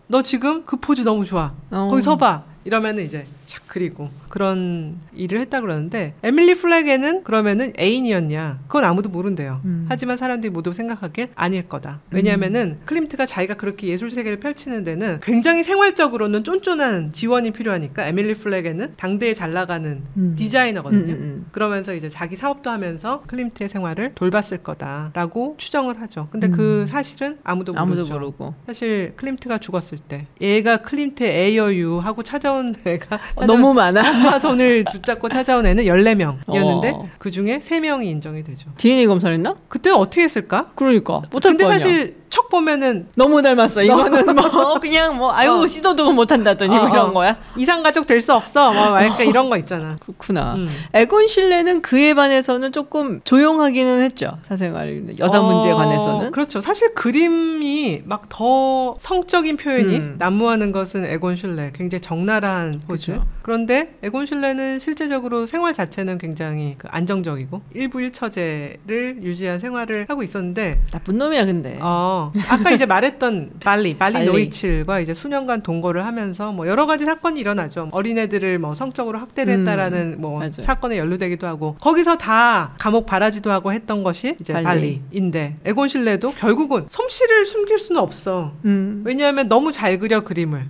너 지금 그 포즈 너무 좋아. 거기 서봐. 이러면은 이제 샥 그리고 그런 일을 했다 그러는데 에밀리 플래게는 그러면은 애인이었냐? 그건 아무도 모른대요. 하지만 사람들이 모두 생각하기엔 아닐 거다. 왜냐하면은 클림트가 자기가 그렇게 예술 세계를 펼치는 데는 굉장히 생활적으로는 쫀쫀한 지원이 필요하니까 에밀리 플래게는 당대에 잘 나가는 디자이너거든요. 그러면서 이제 자기 사업도 하면서 클림트의 생활을 돌봤을 거다라고 추정을 하죠. 근데 그 사실은 아무도 모르고 사실 클림트가 죽었을 때 얘가 클림트의 애여유 하고 찾아온 애가 너무 많아. 엄마 손을 붙잡고 찾아온 애는 14명이었는데 그 중에 3명이 인정이 되죠. DNA 검사를 했나? 그때는 어떻게 했을까? 그러니까 못할 근데 거 아니야. 사실 척 보면은 너무 닮았어. 이거는 뭐 그냥 뭐 아유 시도도 못한다더니 뭐 이런 거야. 이상가족 될 수 없어. 뭐 약간 이런 거 있잖아. 그렇구나. 에곤 실레는 그에 반해서는 조금 조용하기는 했죠. 사생활 여자 문제에 관해서는. 그렇죠. 사실 그림이 막 더 성적인 표현이 난무하는 것은 에곤 실레. 굉장히 적나라한 포즈. 그렇죠. 그런데 에곤 실레는 실제적으로 생활 자체는 굉장히 안정적이고 일부일처제를 유지한 생활을 하고 있었는데 나쁜 놈이야 근데. 아까 이제 말했던 발리 노이칠과 이제 수년간 동거를 하면서 뭐 여러 가지 사건이 일어나죠. 어린애들을 뭐 성적으로 학대를 했다라는 뭐 맞아요. 사건에 연루되기도 하고 거기서 다 감옥 바라지도 하고 했던 것이 이제 발리인데 에곤 실레도 결국은 솜씨를 숨길 수는 없어. 왜냐하면 너무 잘 그려 그림을.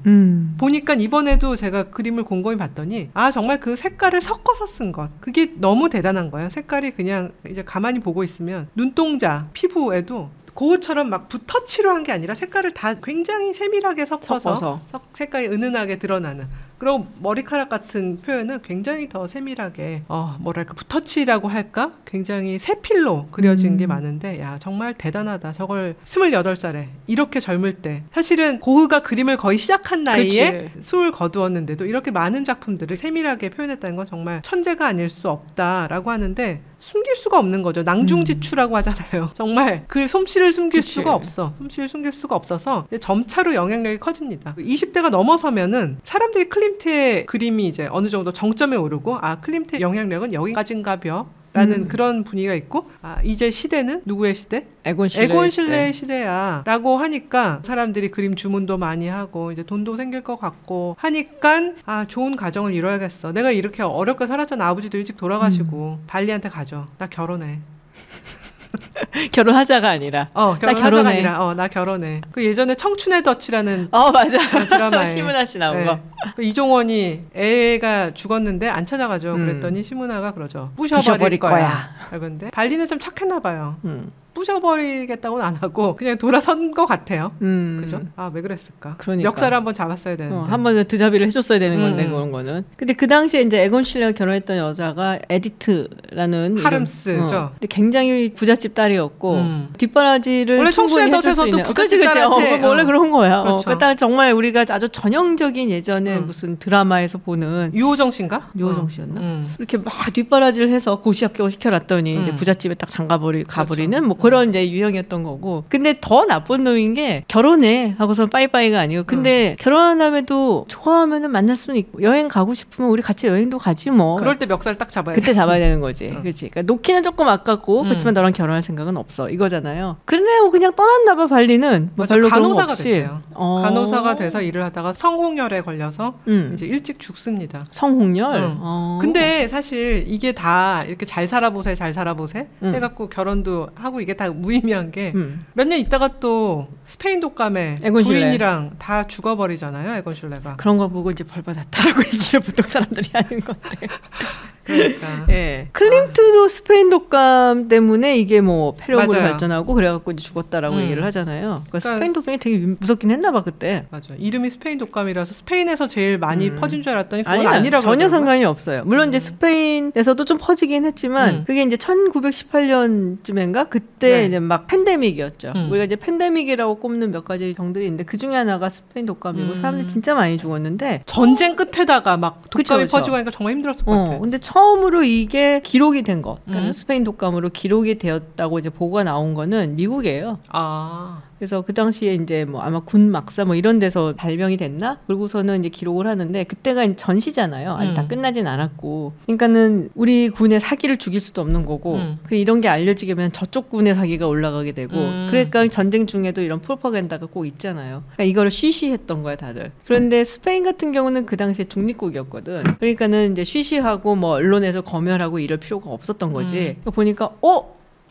보니까 이번에도 제가 그림을 곰곰이 봤더니 정말 그 색깔을 섞어서 쓴 것. 그게 너무 대단한 거예요. 색깔이 그냥 이제 가만히 보고 있으면 눈동자, 피부에도 고흐처럼 막 붓터치로 한 게 아니라 색깔을 다 굉장히 세밀하게 섞어서. 색깔이 은은하게 드러나는. 그리고 머리카락 같은 표현은 굉장히 더 세밀하게 뭐랄까 붓터치라고 할까? 굉장히 세필로 그려진 게 많은데 야 정말 대단하다. 저걸 28살에 이렇게 젊을 때 사실은 고흐가 그림을 거의 시작한 나이에 수을 거두었는데도 이렇게 많은 작품들을 세밀하게 표현했다는 건 정말 천재가 아닐 수 없다라고 하는데 숨길 수가 없는 거죠. 낭중지추라고 하잖아요. 정말 그 솜씨를 숨길 수가 없어. 솜씨를 숨길 수가 없어서 점차로 영향력이 커집니다. 20대가 넘어서면은 사람들이 클림트의 그림이 이제 어느 정도 정점에 오르고 아 클림트의 영향력은 여기까지인가벼 라는 그런 분위기가 있고 아 이제 시대는 누구의 시대? 에곤 실레의 시대야 라고 하니까 사람들이 그림 주문도 많이 하고 이제 돈도 생길 것 같고 하니까 아 좋은 가정을 이뤄야겠어. 내가 이렇게 어렵게 살았잖아. 아버지도 일찍 돌아가시고 발리한테 가죠. 나 결혼해. 결혼하자가 아니라 나 결혼하자가 아니라 나 결혼해. 그 예전에 청춘의 덫이라는 맞아. 드라마에 심은하 씨 나온 거. 그 이종원이 애가 죽었는데 안 찾아가죠. 그랬더니 심은하가 그러죠. 부셔버릴 거야. 그런데 발리는 좀 착했나 봐요. 부셔버리겠다고는 안 하고 그냥 돌아선 것 같아요. 그죠? 아, 왜 그랬을까? 그러니까. 역사를 한번 잡았어야 되는데. 한번 드자비를 해줬어야 되는 건데 그런 거는. 근데 그 당시에 이제 에곤 실레가 결혼했던 여자가 에디트라는 하름스죠. 근데 굉장히 부잣집 딸이었고 뒷바라지를 원래 충분히 해줄 수 있는. 부잣집 딸한테 원래 그런 거야. 그렇죠. 그러니까 정말 우리가 아주 전형적인 예전에 무슨 드라마에서 보는 유호정 씨인가? 유호정 씨였나? 이렇게 막 뒷바라지를 해서 고시 합격을 시켜놨더니 이제 부잣집에 딱 가버리는 그렇죠. 뭐 그런 이제 유형이었던 거고. 근데 더 나쁜 놈인 게 결혼해 하고서 빠이빠이가 아니고 근데 결혼한 다음에도 좋아하면은 만날 수는 있고 여행 가고 싶으면 우리 같이 여행도 가지 뭐. 그럴 때 멱살 딱 잡아야 그때 잡아야 되는 거지. 그렇지. 그러니까 놓기는 조금 아깝고 그렇지만 너랑 결혼할 생각은 없어 이거잖아요. 근데 뭐 그냥 떠났나 봐 발리는. 뭐 별로 간호사가 그런 거 없이. 됐대요. 간호사가 돼서 일을 하다가 성홍열에 걸려서 이제 일찍 죽습니다. 성홍열? 근데 사실 이게 다 이렇게 잘 살아보세 해갖고 결혼도 하고 이게 다 무의미한 게 몇 년 있다가 또 스페인 독감에 부인이랑 다 죽어버리잖아요. 에곤 실레가. 그런 거 보고 이제 벌 받았다라고 얘기를 보통 사람들이 하는 건데. 그러니까. 예. 클림트도 스페인 독감 때문에 이게 뭐 폐렴으로 발전하고 그래갖고 이제 죽었다라고 얘기를 하잖아요. 그러니까 스페인 독감이 되게 무섭긴 했나 봐 그때. 맞아. 이름이 스페인 독감이라서 스페인에서 제일 많이 퍼진 줄 알았더니 그건 아니라고. 전혀 상관이 없어요. 물론 이제 스페인에서도 좀 퍼지긴 했지만 그게 이제 1918년쯤인가 그때 이제 막 팬데믹이었죠. 우리가 이제 팬데믹이라고 꼽는 몇 가지 병들이 있는데 그 중에 하나가 스페인 독감이고 사람들이 진짜 많이 죽었는데 전쟁 끝에다가 막 독감이 퍼지고 하니까 정말 힘들었을 것 같아. 근데 처음으로 이게 기록이 된 거, 그러니까 스페인 독감으로 기록이 되었다고 이제 보고가 나온 거는 미국이에요. 그래서 그 당시에 이제 뭐 아마 군 막사 뭐 이런 데서 발병이 됐나? 그러고서는 이제 기록을 하는데 그때가 전시잖아요. 아직 다 끝나진 않았고. 그러니까는 우리 군의 사기를 죽일 수도 없는 거고. 이런 게 알려지게 되면 저쪽 군의 사기가 올라가게 되고. 그러니까 전쟁 중에도 이런 프로파간다가 꼭 있잖아요. 그러니까 이거를 쉬쉬했던 거야 다들. 그런데 스페인 같은 경우는 그 당시에 중립국이었거든. 그러니까는 이제 쉬쉬하고 뭐 언론에서 검열하고 이럴 필요가 없었던 거지. 그러니까 보니까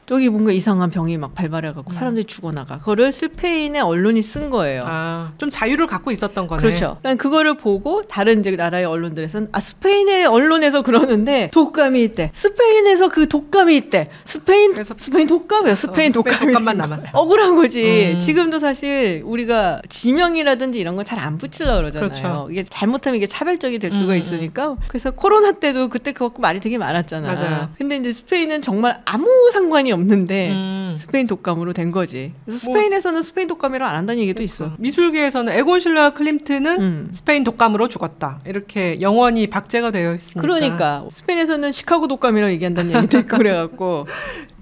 저기 뭔가 이상한 병이 막 발발해갖고 사람들이 죽어나가. 그거를 스페인의 언론이 쓴 거예요. 좀 자유를 갖고 있었던 거네. 그렇죠. 그러니까 그거를 보고 다른 이제 나라의 언론들에서는 스페인의 언론에서 그러는데 독감이 있대. 스페인에서 그 독감이 있대. 스페인 독감이에요. 스페인 독감만 남았어. 억울한 거지. 지금도 사실 우리가 지명이라든지 이런 거 잘 안 붙이려고 그러잖아요. 그렇죠. 이게 잘못하면 이게 차별적이 될 수가 있으니까. 그래서 코로나 때도 그때 그거 말이 되게 많았잖아. 맞아요. 근데 이제 스페인은 정말 아무 상관이 없는데 스페인 독감으로 된 거지. 그래서 스페인에서는 스페인 독감이라고 안 한다는 얘기도 있어. 미술계에서는 에곤 실레와 클림트는 스페인 독감으로 죽었다. 이렇게 영원히 박제가 되어 있으니까. 그러니까 스페인에서는 시카고 독감이라고 얘기한다는 얘기도 있고 그래갖고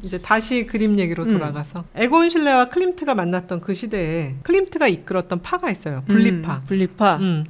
이제 다시 그림 얘기로 돌아가서 에곤 실레와 클림트가 만났던 그 시대에 클림트가 이끌었던 파가 있어요. 분리파.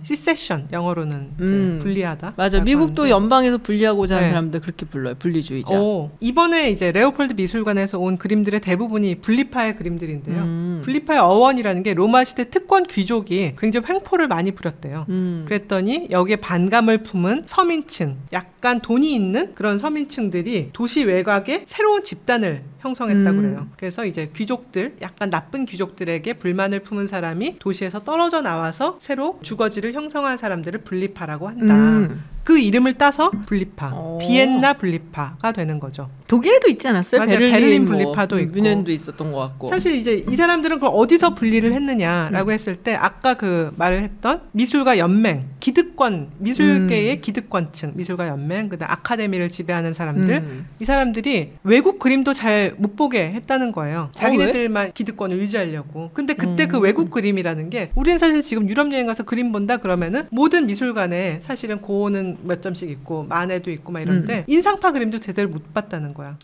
시세션 영어로는 이제 분리하다. 맞아. 미국도 연방에서 분리하고자 하는 사람들 그렇게 불러요. 분리주의자. 이번에 이제 레오폴드 미술관에서 온 그림들의 대부분이 분리파의 그림들인데요. 분리파의 어원이라는 게 로마 시대 특권 귀족이 굉장히 횡포를 많이 부렸대요. 그랬더니 여기에 반감을 품은 서민층, 약간 돈이 있는 그런 서민층들이 도시 외곽에 새로운 집단을 형성했다고 그래요. 그래서 이제 귀족들, 약간 나쁜 귀족들에게 불만을 품은 사람이 도시에서 떨어져 나와서 새로 주거지를 형성한 사람들을 분리파라고 한다. 그 이름을 따서 분리파, 비엔나 분리파가 되는 거죠. 독일에도 있지 않았어요? 맞아요. 베를린 분리파도 있고 뮌헨도 있었던 것 같고. 사실 이제 이 사람들은 그걸 어디서 분리를 했느냐라고 했을 때 아까 그 말을 했던 미술가 연맹, 기득권, 미술계의 기득권층, 미술가 연맹, 그다음 아카데미를 지배하는 사람들, 이 사람들이 외국 그림도 잘 못 보게 했다는 거예요. 자기네들만 기득권을 유지하려고. 근데 그때 그 외국 그림이라는 게 우리는 사실 지금 유럽 여행 가서 그림 본다 그러면은 모든 미술관에 사실은 고는 몇 점씩 있고 마네도 있고 막 이런데 인상파 그림도 제대로 못 봤다는 거야.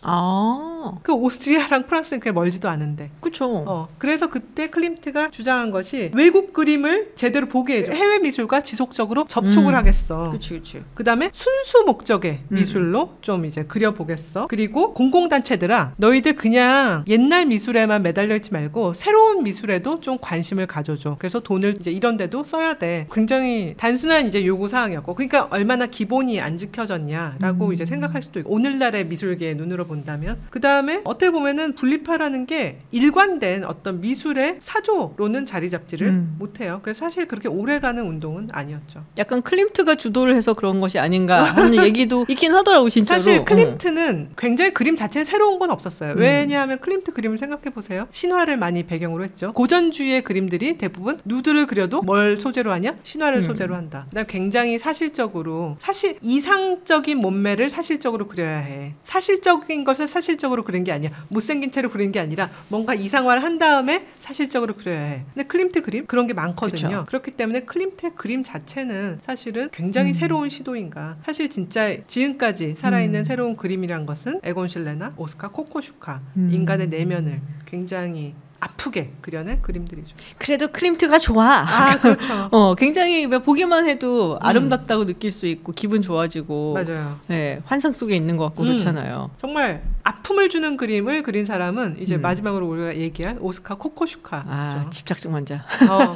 그 오스트리아랑 프랑스는 그게 멀지도 않은데. 그렇죠. 그래서 그때 클림트가 주장한 것이 외국 그림을 제대로 보게 해줘. 해외 미술과 지속적으로 접촉을 하겠어. 그렇지. 그다음에 순수 목적의 미술로 좀 이제 그려보겠어. 그리고 공공단체들아, 너희들 그냥 옛날 미술에만 매달려 있지 말고 새로운 미술에도 좀 관심을 가져줘. 그래서 돈을 이제 이런 데도 써야 돼. 굉장히 단순한 이제 요구 사항이었고, 그러니까 얼마나 기본이 안 지켜졌냐라고 이제 생각할 수도 있고, 오늘날의 미술계의 눈으로 본다면. 그다음에 어떻게 보면은 분리파라는 게 일관된 어떤 미술의 사조로는 자리 잡지를 못해요. 그래서 사실 그렇게 오래가는 운동은 아니었죠. 약간 클림트가 주도를 해서 그런 것이 아닌가 하는 얘기도 있긴 하더라고, 진짜로. 사실 클림트는 굉장히 그림 자체는 새로운 건 없었어요. 왜냐하면 클림트 그림을 생각해 보세요. 신화를 많이 배경으로 했죠. 고전주의의 그림들이 대부분 누드를 그려도 뭘 소재로 하냐? 신화를 소재로 한다. 그다음에 굉장히 사실적으로, 사실 이상적인 몸매를 사실적으로 그려야 해. 사실적인 것을 사실적으로 그린 게 아니야. 못생긴 채로 그린 게 아니라 뭔가 이상화를 한 다음에 사실적으로 그려야 해. 근데 클림트 그림 그런 게 많거든요. 그쵸. 그렇기 때문에 클림트의 그림 자체는 사실은 굉장히 새로운 시도인가. 사실 진짜 지금까지 살아있는 새로운 그림이란 것은 에곤 실레나 오스카 코코슈카, 인간의 내면을 굉장히 아프게 그려낸 그림들이죠. 그래도 클림트가 좋아. 그렇죠. 굉장히 보기만 해도 아름답다고 느낄 수 있고 기분 좋아지고. 맞아요. 네, 환상 속에 있는 것 같고 그렇잖아요. 정말 아픔을 주는 그림을 그린 사람은 이제 마지막으로 우리가 얘기한 오스카 코코슈카. 집착증 환자.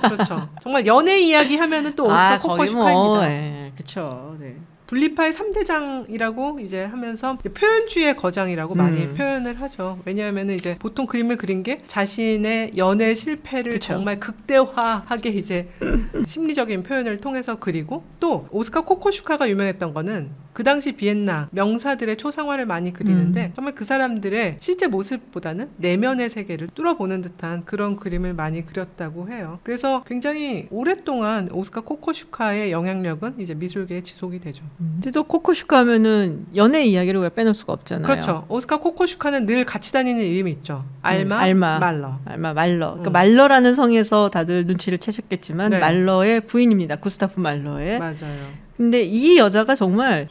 그렇죠. 정말 연애 이야기 하면은 또 오스카 코코슈카입니다. 네, 그렇죠. 네. 분리파의 3대장이라고 이제 하면서 표현주의의 거장이라고 많이 표현을 하죠. 왜냐하면 이제 보통 그림을 그린 게 자신의 연애 실패를 그쵸. 정말 극대화하게 이제 심리적인 표현을 통해서 그리고, 또 오스카 코코슈카가 유명했던 거는 그 당시 비엔나 명사들의 초상화를 많이 그리는데 정말 그 사람들의 실제 모습보다는 내면의 세계를 뚫어보는 듯한 그런 그림을 많이 그렸다고 해요. 그래서 굉장히 오랫동안 오스카 코코슈카의 영향력은 이제 미술계에 지속이 되죠. 근데 또 코코슈카 하면은 연애 이야기를 왜 빼놓을 수가 없잖아요. 그렇죠. 오스카 코코슈카는 늘 같이 다니는 이름이 있죠. 알마 말러. 그러니까 말러라는 성에서 다들 눈치를 채셨겠지만 말러의 부인입니다. 구스타프 말러의. 맞아요. 근데 이 여자가 정말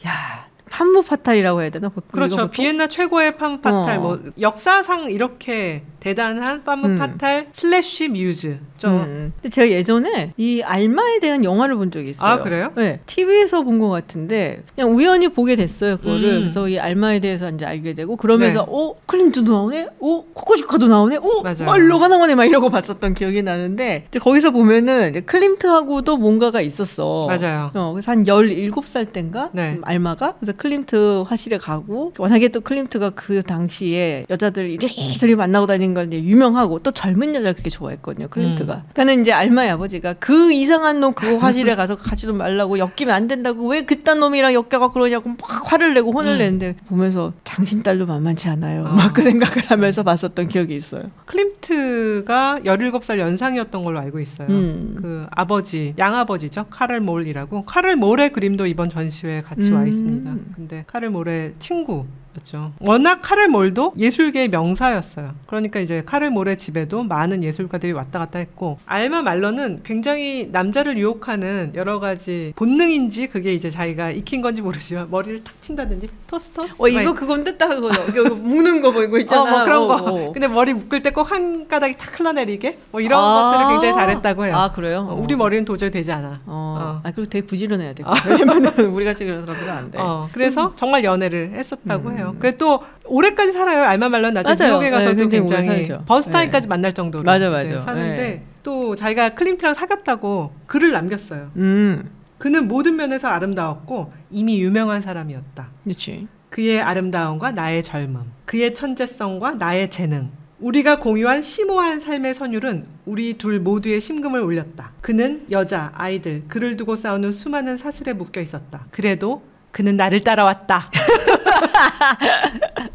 판무 파탈이라고 해야 되나? 그렇죠. 비엔나 최고의 판무 파탈. 뭐 역사상 이렇게 대단한 판무 파탈 슬래시 뮤즈. 근데 제가 예전에 이 알마에 대한 영화를 본 적이 있어요. 그래요? 네. TV에서 본 것 같은데 그냥 우연히 보게 됐어요. 그거를. 그래서 이 알마에 대해서 이제 알게 되고 그러면서 클림트도 나오네? 코코슈카도 나오네? 말로가 나오네? 막 이러고 봤었던 기억이 나는데 거기서 보면은 이제 클림트하고도 뭔가가 있었어. 맞아요. 그래서 한 17살 땐가? 알마가? 그래서 클림트 화실에 가고, 워낙에 또 클림트가 그 당시에 여자들 이리저리 만나고 다니는 걸 이제 유명하고 또 젊은 여자 그렇게 좋아했거든요, 클림트가. 그러니까 이제 알마의 아버지가 그 이상한 놈 그 화실에 가서 가지도 말라고, 엮이면 안 된다고, 왜 그딴 놈이랑 엮여가 그러냐고 막 화를 내고 혼을 내는데 보면서 당신 딸도 만만치 않아요. 막 그 생각을 하면서 봤었던 기억이 있어요. 클림트가 17살 연상이었던 걸로 알고 있어요. 그 아버지, 양아버지죠. 카를 몰이라고. 카를 몰의 그림도 이번 전시회에 같이 와 있습니다. 근데 카를 몰의 친구였죠. 워낙 카를 몰도 예술계의 명사였어요. 그러니까 이제 카를 몰의 집에도 많은 예술가들이 왔다 갔다 했고, 알마 말러는 굉장히 남자를 유혹하는 여러 가지 본능인지 그게 이제 자기가 익힌 건지 모르지만 머리를 탁 친다든지 토스토스 이거 그건데 딱 그거 묶는 거 보이고 있잖아. 뭐 그런 거. 근데 머리 묶을 때 꼭 한 가닥이 탁 흘러내리게 뭐 이런 것들을 굉장히 잘했다고 해요. 그래요? 우리 머리는 도저히 되지 않아. 그리고 되게 부지런해야 돼. 왜냐면 우리가 지금 그러면 안 돼. 그래서 정말 연애를 했었다고 해요. 그래 또 오래까지 살아요. 알마 말러는 나중에 뉴욕에 가서도 굉장히 번스타인까지 만날 정도로 맞아. 사는데 또 자기가 클림트랑 사귀었다고 글을 남겼어요. 그는 모든 면에서 아름다웠고 이미 유명한 사람이었다. 그렇지. 그의 아름다움과 나의 젊음, 그의 천재성과 나의 재능, 우리가 공유한 심오한 삶의 선율은 우리 둘 모두의 심금을 울렸다. 그는 여자, 아이들, 그를 두고 싸우는 수많은 사슬에 묶여 있었다. 그래도 그는 나를 따라왔다.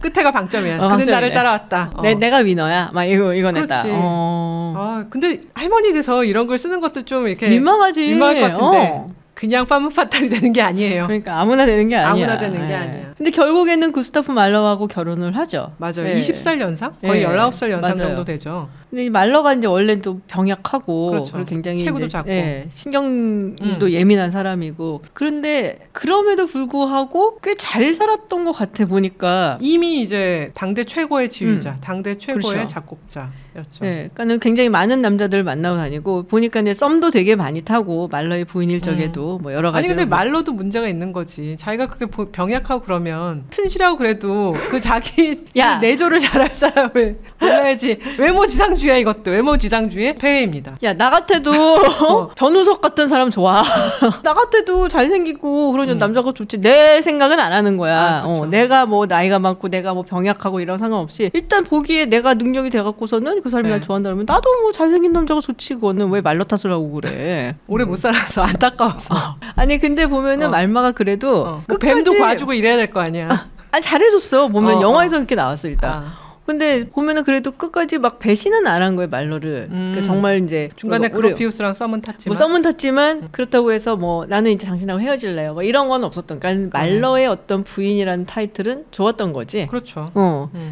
끝에가 방점이야. 그는 나를 따라왔다. 내가 위너야. 막 이건 했다. 근데 할머니 돼서 이런 걸 쓰는 것도 좀 이렇게 민망하지. 민망할 것 같은데. 그냥 파무파탈이 되는 게 아니에요. 그러니까 아무나 되는 게 아니야. 아무나 되는 게 아니야. 근데 결국에는 구스타프 말러하고 결혼을 하죠. 맞아요. 20살 연상? 거의 19살 연상 정도 되죠. 근데 이 말러가 이제 원래 또 병약하고 그렇죠. 굉장히 체구도 작고 신경도 예민한 사람이고 그런데 그럼에도 불구하고 꽤 잘 살았던 것 같아 보니까 이미 이제 당대 최고의 지휘자, 당대 최고의 그렇죠. 작곡자였죠. 네, 그러니까 굉장히 많은 남자들을 만나고 다니고 보니까 이제 썸도 되게 많이 타고 말러의 부인일 적에도 뭐 여러 가지. 아니 근데 말러도 문제가 있는 거지. 자기가 그렇게 병약하고 그러면 튼실하고 그래도 그 자기 내조를 잘할 사람을 골라야지. 외모 지상주의야 이것도. 외모 지상주의 폐해입니다. 야, 나 같아도 변우석 같은 사람 좋아. 나 같아도 잘생기고 그러는 남자가 좋지. 내 생각은 안 하는 거야. 그렇죠. 내가 뭐 나이가 많고 내가 뭐 병약하고 이런 상관없이 일단 보기에 내가 능력이 돼갖고서는 그 사람이 날 좋아한다면 나도 뭐 잘생긴 남자가 좋지. 그거는 왜 말러 탓을 하고 그래. 오래 못 살아서 안타까워서. 아니 근데 보면은 말마가 그래도 뭐 뱀도 봐주고 이래야 될 거 아니야. 아니 잘해줬어. 보면 영화에서 그렇게 나왔어 일단. 근데 보면은 그래도 끝까지 막 배신은 안 한 거예요 말러를. 그러니까 정말 이제 중간에 그로피우스랑 썸은 탔지만 뭐 썸은 탔지만 그렇다고 해서 뭐 나는 이제 당신하고 헤어질래요. 뭐 이런 건 없었던. 그러니까 말러의 어떤 부인이라는 타이틀은 좋았던 거지. 그렇죠.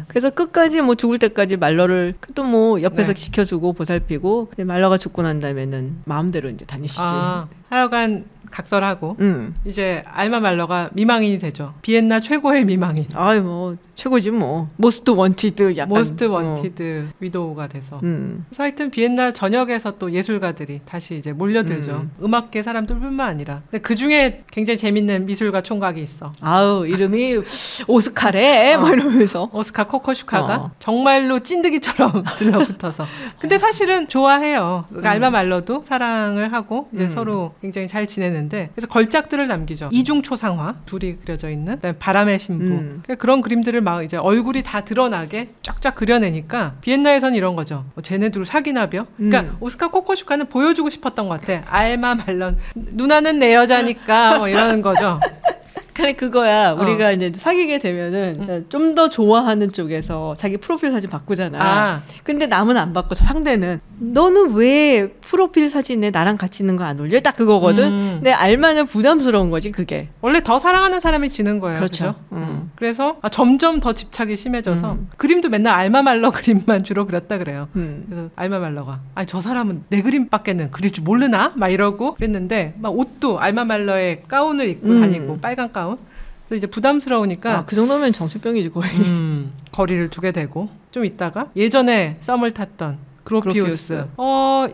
그래서 끝까지 뭐 죽을 때까지 말러를 또 뭐 옆에서 지켜주고 보살피고. 근데 말러가 죽고 난 다음에는 마음대로 이제 다니시지. 하여간 각설하고 이제 알마 말러가 미망인이 되죠. 비엔나 최고의 미망인. 아이 뭐 최고지 뭐. 모스트 원티드 약간. 모스트 원티드 위도우가 돼서. 그래서 하여튼 비엔나 전역에서 또 예술가들이 다시 이제 몰려들죠. 음악계 사람들뿐만 아니라. 근데 그 중에 굉장히 재밌는 미술가 총각이 있어. 아우 이름이 오스카래. 뭐 이러면서. 오스카 코코슈카가 정말로 찐득이처럼 들러붙어서. 근데 사실은 좋아해요. 알마 말러도 사랑을 하고 이제 서로 굉장히 잘 지내는데 그래서 걸작들을 남기죠. 이중초상화 둘이 그려져 있는 그다음에 바람의 신부 그런 그림들을 막 이제 얼굴이 다 드러나게 쫙쫙 그려내니까 비엔나에선 이런 거죠. 쟤네 둘 사귀나벼? 그러니까 오스카 코코슈카는 보여주고 싶었던 것 같아. 알마 말런 누나는 내 여자니까 뭐 이러는 거죠. 근데 그거야. 우리가 이제 사귀게 되면은 좀 더 좋아하는 쪽에서 자기 프로필 사진 바꾸잖아. 근데 남은 안 바꿔서 상대는 너는 왜 프로필 사진에 나랑 같이 있는 거 안 올려? 딱 그거거든. 근데 알마는 부담스러운 거지 그게. 원래 더 사랑하는 사람이 지는 거예요. 그렇죠. 그래서 점점 더 집착이 심해져서 그림도 맨날 알마 말러 그림만 주로 그렸다 그래요. 그래서 알마 말러가 아니 저 사람은 내 그림밖에는 그릴 줄 모르나? 막 이러고 그랬는데 막 옷도 알마 말러의 가운을 입고 다니고 빨간 가운. 그래서 이제 부담스러우니까 그 정도면 정신병이지 거의. 거리를 두게 되고 좀 있다가 예전에 썸을 탔던 그로피우스.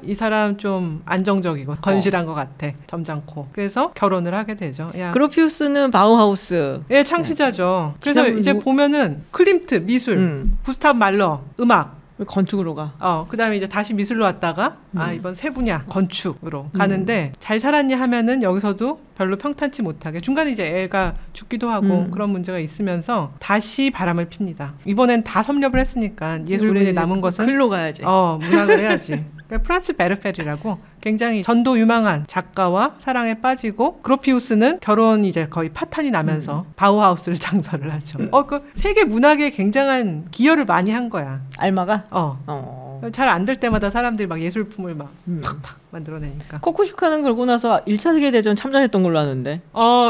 이 사람 좀 안정적이고 건실한 것 같아. 점잖고. 그래서 결혼을 하게 되죠. 그로피우스는 바우하우스. 예, 창시자죠. 그래서 이제 보면은 클림트 미술, 구스타브 말러 음악. 건축으로 가. 그다음에 이제 다시 미술로 왔다가 이번 세 분야 건축으로 가는데 잘 살았냐 하면은 여기서도 별로 평탄치 못하게 중간에 이제 애가 죽기도 하고 그런 문제가 있으면서 다시 바람을 핍니다. 이번엔 다 섭렵을 했으니까 예술분이 남은 것은 글로 가야지. 문학을 해야지. 프란츠 베르페리라고 굉장히 전도 유망한 작가와 사랑에 빠지고 그로피우스는 결혼이 이제 거의 파탄이 나면서 바우하우스를 장설을 하죠. 그 세계 문학에 굉장한 기여를 많이 한 거야. 알마가? 잘 안 될 때마다 사람들이 막 예술품을 막 팍팍 만들어내니까. 코코슈카는 그러고 나서 1차 세계대전 참전했던 걸로 아는데.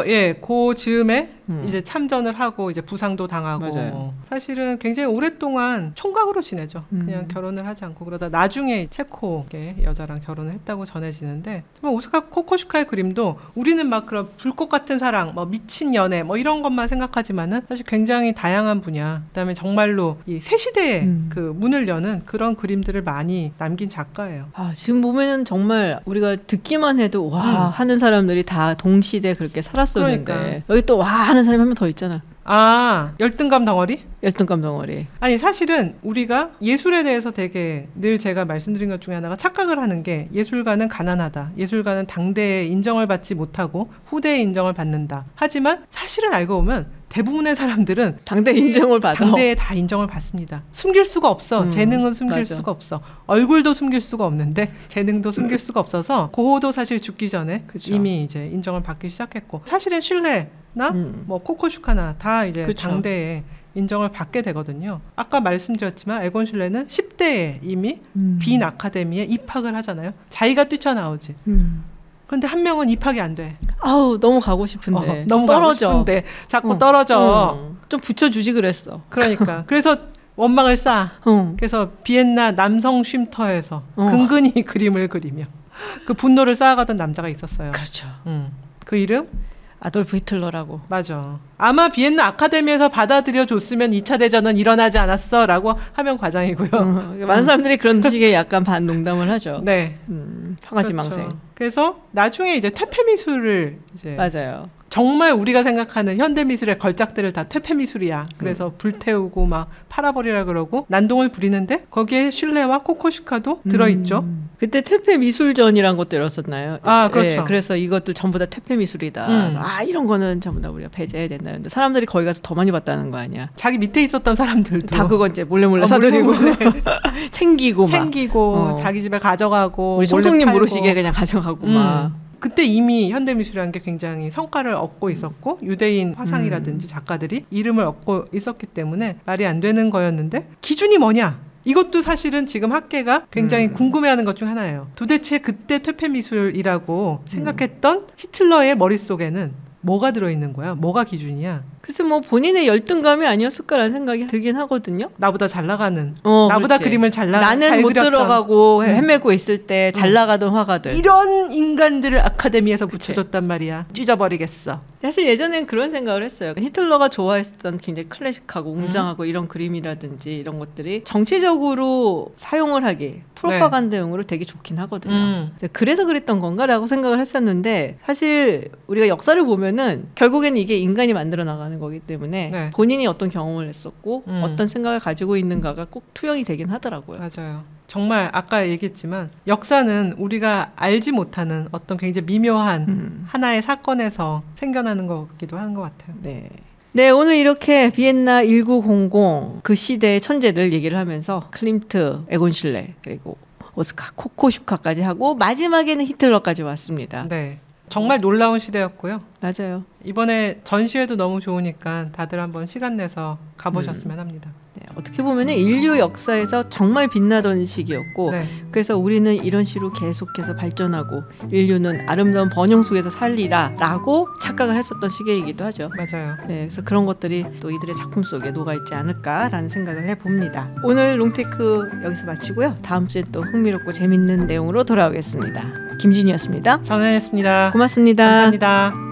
예, 그 즈음에 이제 참전을 하고 이제 부상도 당하고 사실은 굉장히 오랫동안 총각으로 지내죠. 그냥 결혼을 하지 않고 그러다 나중에 체코의 여자랑 결혼을 했다고 전해지는데 정말 오스카 코코슈카의 그림도 우리는 막 그런 불꽃 같은 사랑, 뭐 미친 연애, 뭐 이런 것만 생각하지만은 사실 굉장히 다양한 분야. 그다음에 정말로 이 새 시대의 그 문을 여는 그런 그림들을 많이 남긴 작가예요. 지금 보면은 정말 우리가 듣기만 해도 와 하는 사람들이 다 동시대 그렇게 살았었는데 여기 또 와 하는 사람이 한 명 더 있잖아. 열등감 덩어리? 열등감 덩어리. 아니 사실은 우리가 예술에 대해서 되게 늘 제가 말씀드린 것 중에 하나가 착각을 하는 게 예술가는 가난하다. 예술가는 당대에 인정을 받지 못하고 후대에 인정을 받는다. 하지만 사실은 알고 보면 대부분의 사람들은 당대 인정을 받아. 당대에 다 인정을 받습니다. 숨길 수가 없어. 재능은 숨길 맞아. 수가 없어. 얼굴도 숨길 수가 없는데 재능도 숨길 수가 없어서 고호도 사실 죽기 전에 그쵸. 이미 이제 인정을 받기 시작했고 사실은 실내나 뭐 코코슈카나 다 이제 그쵸. 당대에 인정을 받게 되거든요. 아까 말씀드렸지만 에곤 실레는 10대에 이미 빈 아카데미에 입학을 하잖아요. 자기가 뛰쳐나오지. 그런데 한 명은 입학이 안 돼. 아우 너무 가고 싶은데 너무 떨어져. 가고 싶은데 자꾸 떨어져. 좀 붙여주지 그랬어. 그러니까 그래서 원망을 쌓아. 그래서 비엔나 남성 쉼터에서 근근히 그림을 그리며 그 분노를 쌓아가던 남자가 있었어요. 그렇죠. 그 이름? 아돌프 히틀러라고. 맞아. 아마 비엔나 아카데미에서 받아들여 줬으면 2차 대전은 일어나지 않았어 라고 하면 과장이고요. 많은 사람들이 그런 식의 약간 반농담을 하죠. 네. 황하지망생. 그렇죠. 그래서 나중에 이제 퇴폐미술을 이제 맞아요. 정말 우리가 생각하는 현대미술의 걸작들을 다 퇴폐미술이야. 그래서 불태우고 막 팔아버리라 그러고 난동을 부리는데 거기에 실레와 코코슈카도 들어있죠. 그때 퇴폐미술전이란 것도 열었었나요? 그렇죠. 네, 그래서 이것들 전부 다 퇴폐미술이다. 이런 거는 전부 다 우리가 배제해야 된다. 근데 사람들이 거기 가서 더 많이 봤다는 거 아니야. 자기 밑에 있었던 사람들도 다 그거 이제 몰래 사들이고 챙기고 자기 집에 가져가고 우리 손톱님 모르시게 그냥 가져가고 막. 그때 이미 현대미술이라는 게 굉장히 성과를 얻고 있었고 유대인 화상이라든지 작가들이 이름을 얻고 있었기 때문에 말이 안 되는 거였는데 기준이 뭐냐? 이것도 사실은 지금 학계가 굉장히 궁금해하는 것 중 하나예요. 도대체 그때 퇴폐미술이라고 생각했던 히틀러의 머릿속에는 뭐가 들어있는 거야? 뭐가 기준이야? 글쎄 뭐 본인의 열등감이 아니었을까라는 생각이 들긴 하거든요. 나보다 잘 나가는 나보다 그렇지. 그림을 나는 잘 못 그렸던. 들어가고 헤매고 있을 때 잘 나가던 화가들 이런 인간들을 아카데미에서 붙여줬단 말이야. 찢어버리겠어. 사실 예전엔 그런 생각을 했어요. 히틀러가 좋아했던 굉장히 클래식하고 웅장하고 이런 그림이라든지 이런 것들이 정치적으로 사용을 하기 프로파간다용으로 되게 좋긴 하거든요. 그래서 그랬던 건가라고 생각을 했었는데 사실 우리가 역사를 보면은 결국에는 이게 인간이 만들어 나가는 거기 때문에 본인이 어떤 경험을 했었고 어떤 생각을 가지고 있는가가 꼭 투영이 되긴 하더라고요. 맞아요. 정말 아까 얘기했지만 역사는 우리가 알지 못하는 어떤 굉장히 미묘한 하나의 사건에서 생겨나는 거기도 하는 것 같아요. 네, 오늘 이렇게 비엔나 1900 그 시대의 천재들 얘기를 하면서 클림트, 에곤 실레 그리고 오스카 코코슈카까지 하고 마지막에는 히틀러까지 왔습니다. 네, 정말 놀라운 시대였고요. 맞아요. 이번에 전시회도 너무 좋으니까 다들 한번 시간 내서 가보셨으면 합니다. 네, 어떻게 보면 인류 역사에서 정말 빛나던 시기였고 그래서 우리는 이런 식으로 계속해서 발전하고 인류는 아름다운 번영 속에서 살리라 라고 착각을 했었던 시기이기도 하죠. 맞아요. 네, 그래서 그런 것들이 또 이들의 작품 속에 녹아있지 않을까라는 생각을 해봅니다. 오늘 롱테이크 여기서 마치고요. 다음 주에 또 흥미롭고 재밌는 내용으로 돌아오겠습니다. 김진이었습니다. 전현이었습니다. 고맙습니다. 감사합니다.